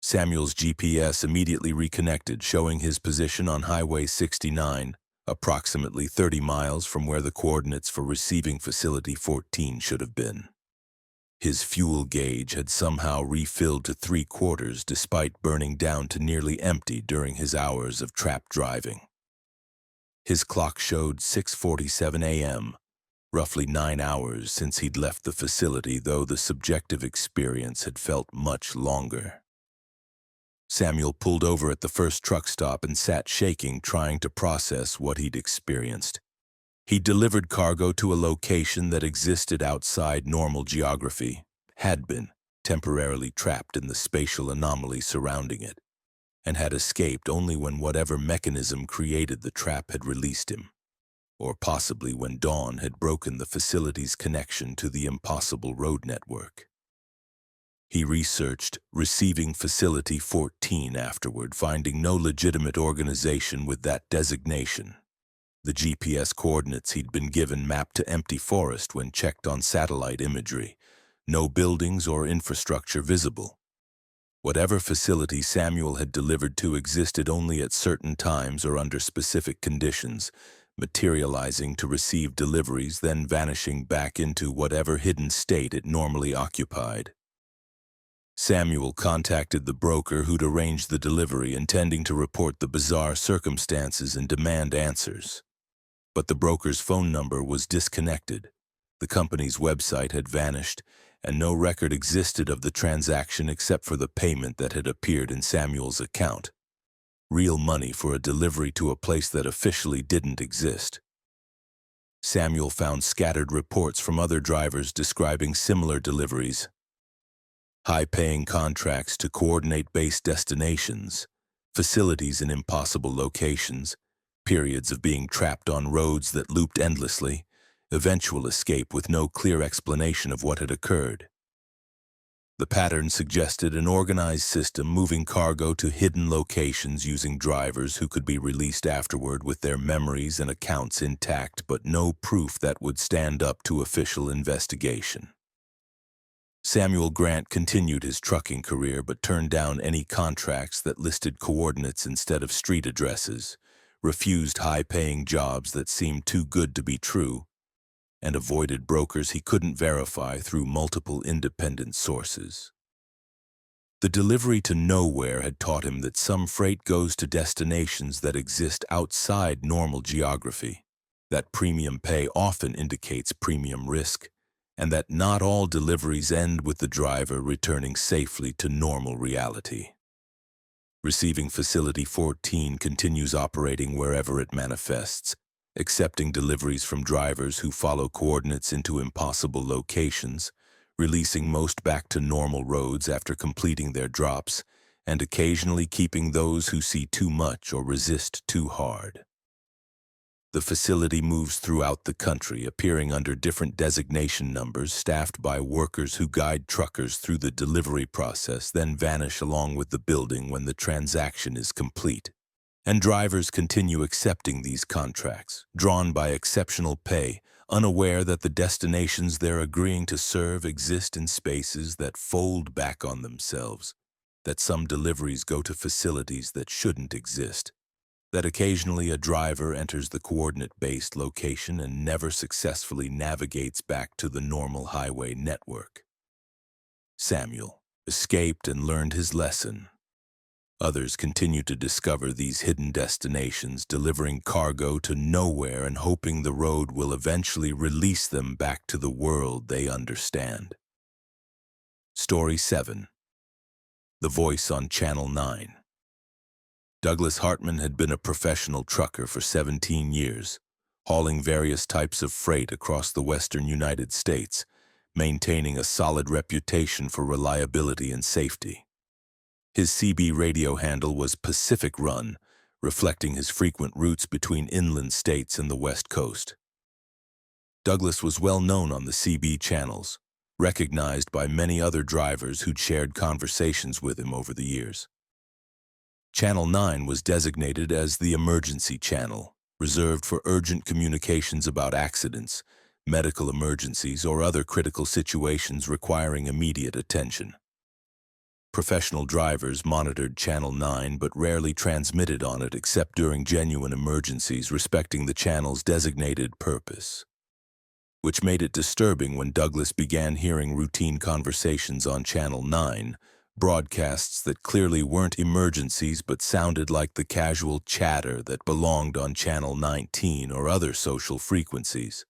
Samuel's GPS immediately reconnected, showing his position on Highway 69, approximately 30 miles from where the coordinates for receiving Facility 14 should have been. His fuel gauge had somehow refilled to 3/4 despite burning down to nearly empty during his hours of trap driving. His clock showed 6:47 a.m., roughly 9 hours since he'd left the facility, though the subjective experience had felt much longer. Samuel pulled over at the first truck stop and sat shaking, trying to process what he'd experienced. He delivered cargo to a location that existed outside normal geography, had been temporarily trapped in the spatial anomaly surrounding it, and had escaped only when whatever mechanism created the trap had released him, or possibly when dawn had broken the facility's connection to the impossible road network. He researched Receiving Facility 14 afterward, finding no legitimate organization with that designation. The GPS coordinates he'd been given mapped to empty forest when checked on satellite imagery. No buildings or infrastructure visible. Whatever facility Samuel had delivered to existed only at certain times or under specific conditions, materializing to receive deliveries, then vanishing back into whatever hidden state it normally occupied. Samuel contacted the broker who'd arranged the delivery, intending to report the bizarre circumstances and demand answers. But the broker's phone number was disconnected. The company's website had vanished, and no record existed of the transaction except for the payment that had appeared in Samuel's account. Real money for a delivery to a place that officially didn't exist. Samuel found scattered reports from other drivers describing similar deliveries. High-paying contracts to coordinate base destinations, facilities in impossible locations, periods of being trapped on roads that looped endlessly, eventual escape with no clear explanation of what had occurred. The pattern suggested an organized system moving cargo to hidden locations using drivers who could be released afterward with their memories and accounts intact, but no proof that would stand up to official investigation. Samuel Grant continued his trucking career but turned down any contracts that listed coordinates instead of street addresses, refused high-paying jobs that seemed too good to be true, and avoided brokers he couldn't verify through multiple independent sources. The delivery to nowhere had taught him that some freight goes to destinations that exist outside normal geography, that premium pay often indicates premium risk, and that not all deliveries end with the driver returning safely to normal reality. Receiving Facility 14 continues operating wherever it manifests, accepting deliveries from drivers who follow coordinates into impossible locations, releasing most back to normal roads after completing their drops, and occasionally keeping those who see too much or resist too hard. The facility moves throughout the country, appearing under different designation numbers, staffed by workers who guide truckers through the delivery process, then vanish along with the building when the transaction is complete. And drivers continue accepting these contracts, drawn by exceptional pay, unaware that the destinations they're agreeing to serve exist in spaces that fold back on themselves, that some deliveries go to facilities that shouldn't exist, that occasionally a driver enters the coordinate-based location and never successfully navigates back to the normal highway network. Samuel escaped and learned his lesson. Others continue to discover these hidden destinations, delivering cargo to nowhere and hoping the road will eventually release them back to the world they understand. Story 7. The Voice on Channel 9. Douglas Hartman had been a professional trucker for 17 years, hauling various types of freight across the western United States, maintaining a solid reputation for reliability and safety. His CB radio handle was Pacific Run, reflecting his frequent routes between inland states and the West Coast. Douglas was well known on the CB channels, recognized by many other drivers who'd shared conversations with him over the years. Channel 9 was designated as the emergency channel, reserved for urgent communications about accidents, medical emergencies, or other critical situations requiring immediate attention. Professional drivers monitored Channel 9 but rarely transmitted on it except during genuine emergencies, respecting the channel's designated purpose. Which made it disturbing when Douglas began hearing routine conversations on Channel 9, broadcasts that clearly weren't emergencies but sounded like the casual chatter that belonged on Channel 19 or other social frequencies.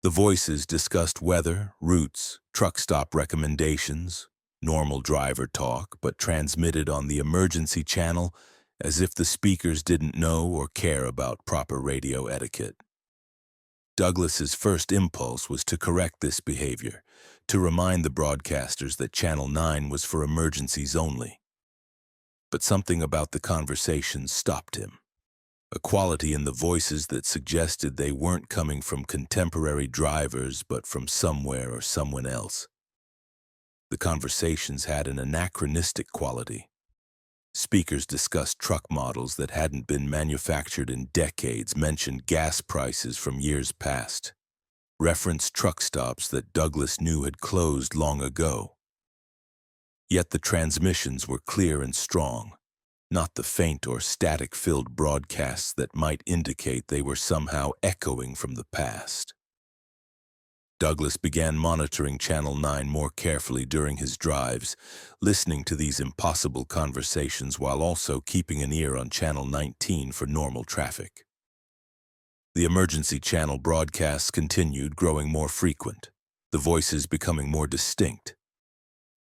The voices discussed weather, routes, truck stop recommendations, Normal driver talk, but transmitted on the emergency channel as if the speakers didn't know or care about proper radio etiquette. Douglas's first impulse was to correct this behavior, to remind the broadcasters that Channel 9 was for emergencies only. But something about the conversation stopped him. A quality in the voices that suggested they weren't coming from contemporary drivers but from somewhere or someone else. The conversations had an anachronistic quality. Speakers discussed truck models that hadn't been manufactured in decades, mentioned gas prices from years past, referenced truck stops that Douglas knew had closed long ago. Yet the transmissions were clear and strong, not the faint or static-filled broadcasts that might indicate they were somehow echoing from the past. Douglas began monitoring Channel 9 more carefully during his drives, listening to these impossible conversations while also keeping an ear on Channel 19 for normal traffic. The emergency channel broadcasts continued, growing more frequent, the voices becoming more distinct.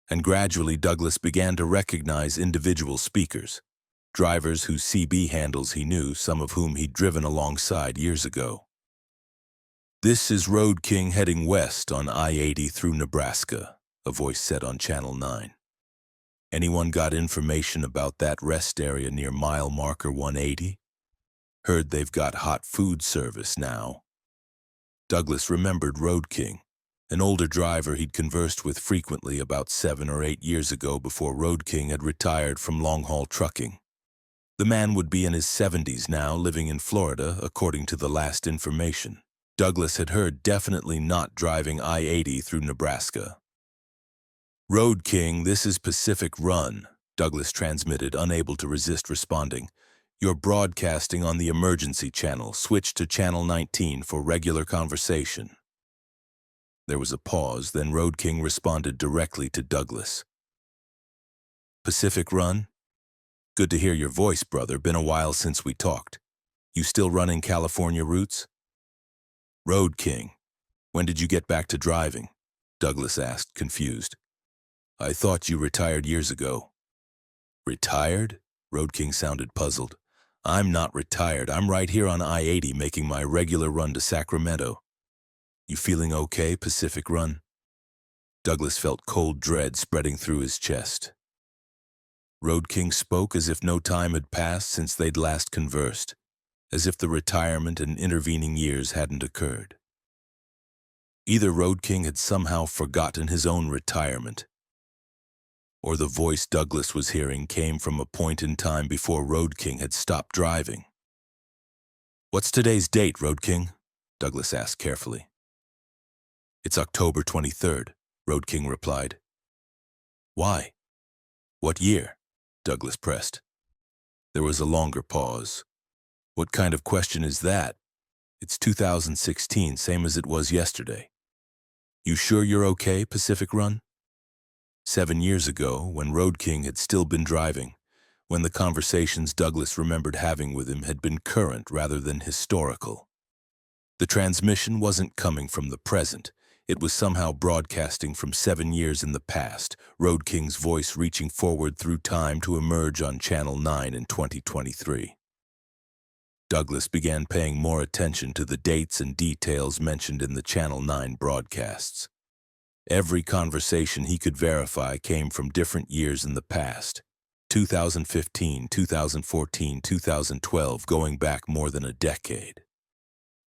And gradually Douglas began to recognize individual speakers, drivers whose CB handles he knew, some of whom he'd driven alongside years ago. "This is Road King heading west on I-80 through Nebraska," a voice said on Channel 9. "Anyone got information about that rest area near mile marker 180? Heard they've got hot food service now." Douglas remembered Road King, an older driver he'd conversed with frequently about 7 or 8 years ago before Road King had retired from long-haul trucking. The man would be in his 70s now, living in Florida, according to the last information. Douglas had heard definitely not driving I-80 through Nebraska. "Road King, this is Pacific Run," Douglas transmitted, unable to resist responding. "You're broadcasting on the emergency channel. Switch to Channel 19 for regular conversation." There was a pause, then Road King responded directly to Douglas. "Pacific Run? Good to hear your voice, brother. Been a while since we talked. You still running California routes?" "Road King, when did you get back to driving?" Douglas asked, confused. "I thought you retired years ago." "Retired?" Road King sounded puzzled. "I'm not retired. I'm right here on I-80 making my regular run to Sacramento. You feeling okay, Pacific Run?" Douglas felt cold dread spreading through his chest. Road King spoke as if no time had passed since they'd last conversed, as if the retirement and intervening years hadn't occurred. Either Road King had somehow forgotten his own retirement, or the voice Douglas was hearing came from a point in time before Road King had stopped driving. "What's today's date, Road King?" Douglas asked carefully. "It's October 23rd, Road King replied. "Why? What year?" Douglas pressed. There was a longer pause. "What kind of question is that? It's 2016, same as it was yesterday. You sure you're okay, Pacific Run?" 7 years ago, when Road King had still been driving, when the conversations Douglas remembered having with him had been current rather than historical. The transmission wasn't coming from the present. It was somehow broadcasting from 7 years in the past, Road King's voice reaching forward through time to emerge on Channel 9 in 2023. Douglas began paying more attention to the dates and details mentioned in the Channel 9 broadcasts. Every conversation he could verify came from different years in the past, 2015, 2014, 2012, going back more than a decade.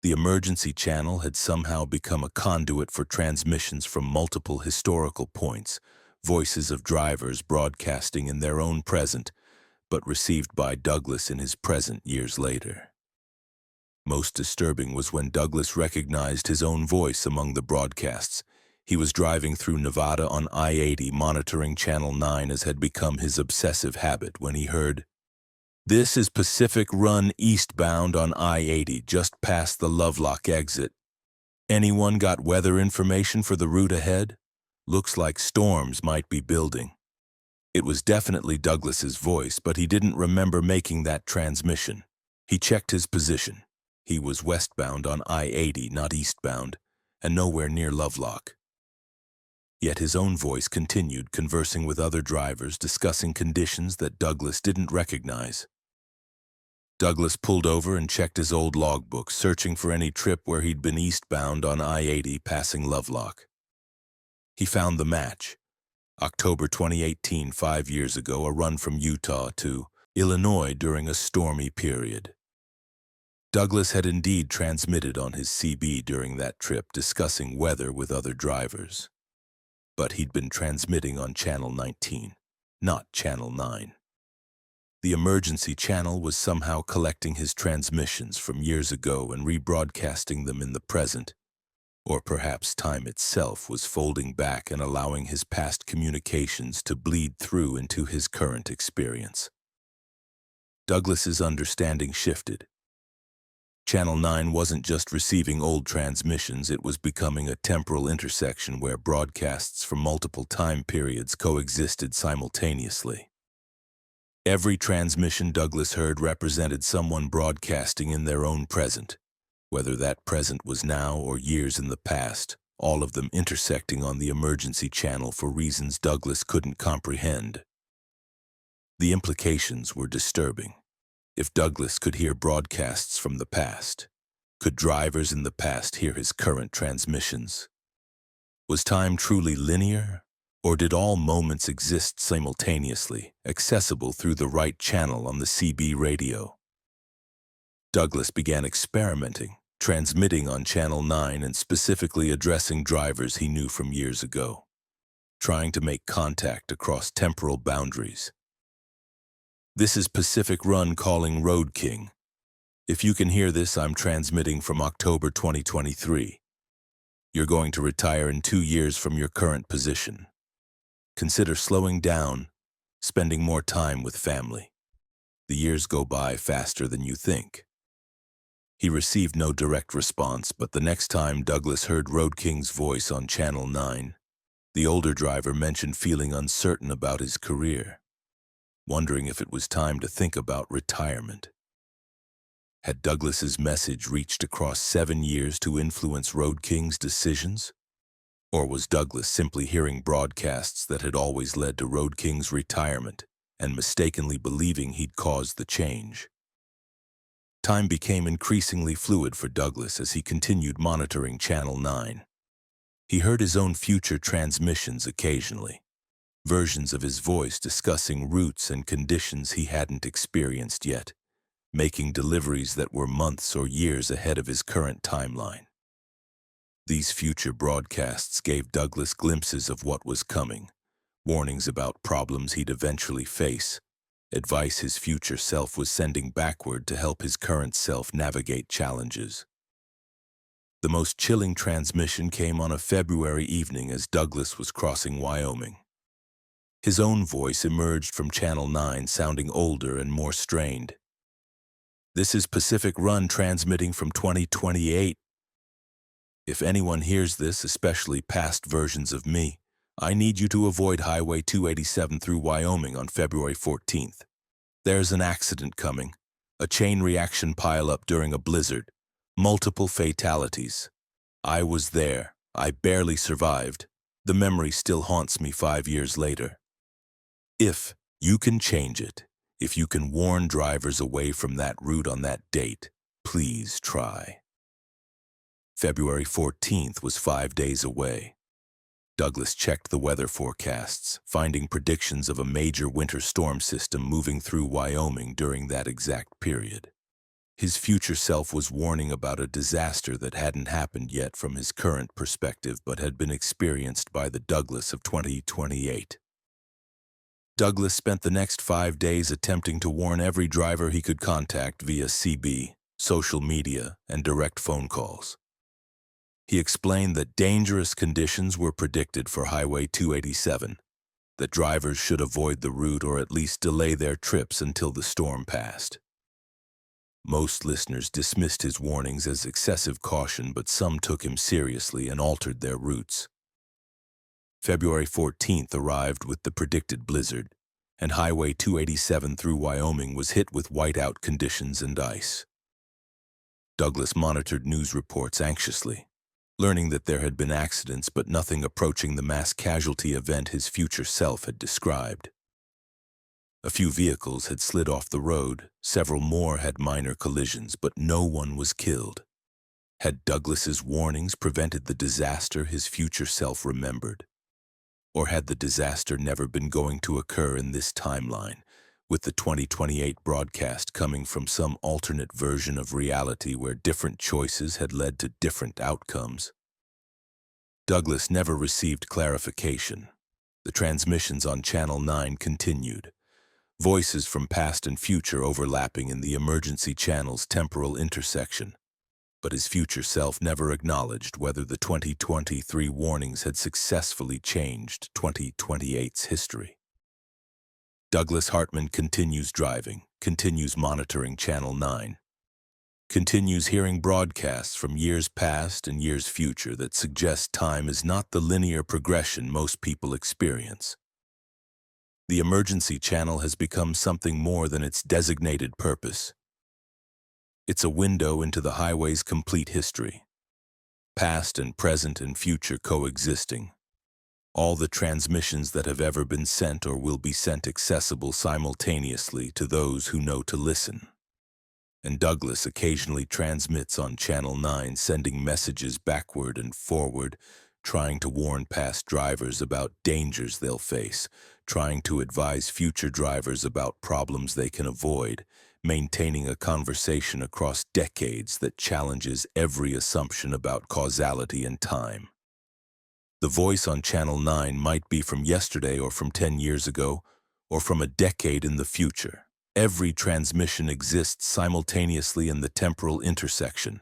The emergency channel had somehow become a conduit for transmissions from multiple historical points, voices of drivers broadcasting in their own present, but received by Douglas in his present years later. Most disturbing was when Douglas recognized his own voice among the broadcasts. He was driving through Nevada on I-80, monitoring Channel 9 as had become his obsessive habit when he heard, "This is Pacific Run eastbound on I-80, just past the Lovelock exit. Anyone got weather information for the route ahead? Looks like storms might be building." It was definitely Douglas's voice, but he didn't remember making that transmission. He checked his position. He was westbound on I-80, not eastbound, and nowhere near Lovelock. Yet his own voice continued, conversing with other drivers, discussing conditions that Douglas didn't recognize. Douglas pulled over and checked his old logbook, searching for any trip where he'd been eastbound on I-80 passing Lovelock. He found the match. October 2018, 5 years ago, a run from Utah to Illinois during a stormy period. Douglas had indeed transmitted on his CB during that trip, discussing weather with other drivers. But he'd been transmitting on Channel 19, not Channel 9. The emergency channel was somehow collecting his transmissions from years ago and rebroadcasting them in the present, or perhaps time itself was folding back and allowing his past communications to bleed through into his current experience. Douglas's understanding shifted. Channel 9 wasn't just receiving old transmissions, it was becoming a temporal intersection where broadcasts from multiple time periods coexisted simultaneously. Every transmission Douglas heard represented someone broadcasting in their own present, whether that present was now or years in the past, all of them intersecting on the emergency channel for reasons Douglas couldn't comprehend. The implications were disturbing. If Douglas could hear broadcasts from the past, could drivers in the past hear his current transmissions? Was time truly linear? Or did all moments exist simultaneously, accessible through the right channel on the CB radio? Douglas began experimenting, transmitting on Channel 9 and specifically addressing drivers he knew from years ago, trying to make contact across temporal boundaries. This is Pacific Run calling Road King. If you can hear this, I'm transmitting from October 2023. You're going to retire in 2 years from your current position. Consider slowing down, spending more time with family. The years go by faster than you think. He received no direct response, but the next time Douglas heard Road King's voice on Channel 9, the older driver mentioned feeling uncertain about his career, wondering if it was time to think about retirement. Had Douglas's message reached across 7 years to influence Road King's decisions? Or was Douglas simply hearing broadcasts that had always led to Road King's retirement and mistakenly believing he'd caused the change? Time became increasingly fluid for Douglas as he continued monitoring Channel 9. He heard his own future transmissions occasionally, versions of his voice discussing routes and conditions he hadn't experienced yet, making deliveries that were months or years ahead of his current timeline. These future broadcasts gave Douglas glimpses of what was coming, warnings about problems he'd eventually face, advice his future self was sending backward to help his current self navigate challenges. The most chilling transmission came on a February evening as Douglas was crossing Wyoming. His own voice emerged from Channel 9, sounding older and more strained. This is Pacific Run transmitting from 2028. If anyone hears this, especially past versions of me, I need you to avoid Highway 287 through Wyoming on February 14th. There's an accident coming, a chain reaction pileup during a blizzard, multiple fatalities. I was there. I barely survived. The memory still haunts me 5 years later. If you can change it, if you can warn drivers away from that route on that date, please try. February 14th was 5 days away. Douglas checked the weather forecasts, finding predictions of a major winter storm system moving through Wyoming during that exact period. His future self was warning about a disaster that hadn't happened yet from his current perspective but had been experienced by the Douglas of 2028. Douglas spent the next 5 days attempting to warn every driver he could contact via CB, social media, and direct phone calls. He explained that dangerous conditions were predicted for Highway 287, that drivers should avoid the route or at least delay their trips until the storm passed. Most listeners dismissed his warnings as excessive caution, but some took him seriously and altered their routes. February 14th arrived with the predicted blizzard, and Highway 287 through Wyoming was hit with whiteout conditions and ice. Douglas monitored news reports anxiously, learning that there had been accidents but nothing approaching the mass casualty event his future self had described. A few vehicles had slid off the road, several more had minor collisions, but no one was killed. Had Douglas's warnings prevented the disaster his future self remembered? Or had the disaster never been going to occur in this timeline, with the 2028 broadcast coming from some alternate version of reality where different choices had led to different outcomes? Douglas never received clarification. The transmissions on Channel 9 continued, voices from past and future overlapping in the emergency channel's temporal intersection. But his future self never acknowledged whether the 2023 warnings had successfully changed 2028's history. Douglas Hartman continues driving, continues monitoring Channel 9, continues hearing broadcasts from years past and years future that suggest time is not the linear progression most people experience. The emergency channel has become something more than its designated purpose. It's a window into the highway's complete history, past and present and future coexisting. All the transmissions that have ever been sent or will be sent accessible simultaneously to those who know to listen. And Douglas occasionally transmits on Channel 9, sending messages backward and forward, trying to warn past drivers about dangers they'll face, trying to advise future drivers about problems they can avoid, maintaining a conversation across decades that challenges every assumption about causality and time. The voice on Channel 9 might be from yesterday or from 10 years ago, or from a decade in the future. Every transmission exists simultaneously in the temporal intersection,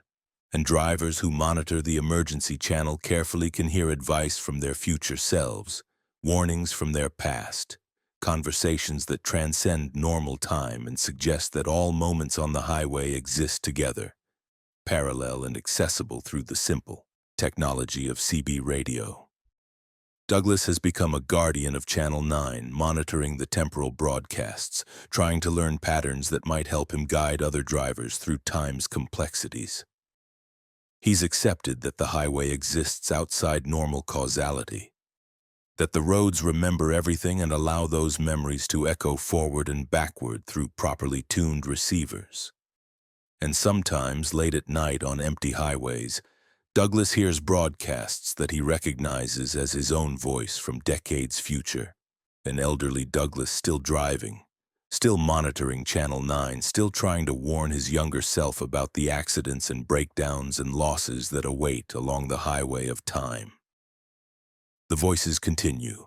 and drivers who monitor the emergency channel carefully can hear advice from their future selves, warnings from their past, conversations that transcend normal time and suggest that all moments on the highway exist together, parallel and accessible through the simple technology of CB radio. Douglas has become a guardian of Channel 9, monitoring the temporal broadcasts, trying to learn patterns that might help him guide other drivers through time's complexities. He's accepted that the highway exists outside normal causality, that the roads remember everything and allow those memories to echo forward and backward through properly tuned receivers. And sometimes, late at night on empty highways, Douglas hears broadcasts that he recognizes as his own voice from decades future. An elderly Douglas still driving, still monitoring Channel 9, still trying to warn his younger self about the accidents and breakdowns and losses that await along the highway of time. The voices continue,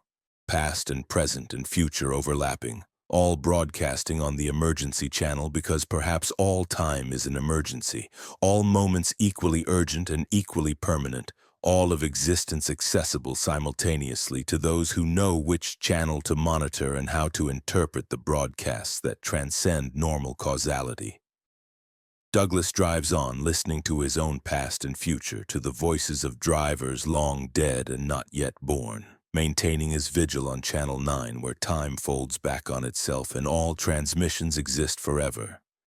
past and present and future overlapping, all broadcasting on the emergency channel because perhaps all time is an emergency, all moments equally urgent and equally permanent, all of existence accessible simultaneously to those who know which channel to monitor and how to interpret the broadcasts that transcend normal causality. Douglas drives on, listening to his own past and future, to the voices of drivers long dead and not yet born, maintaining his vigil on Channel 9 where time folds back on itself and all transmissions exist forever.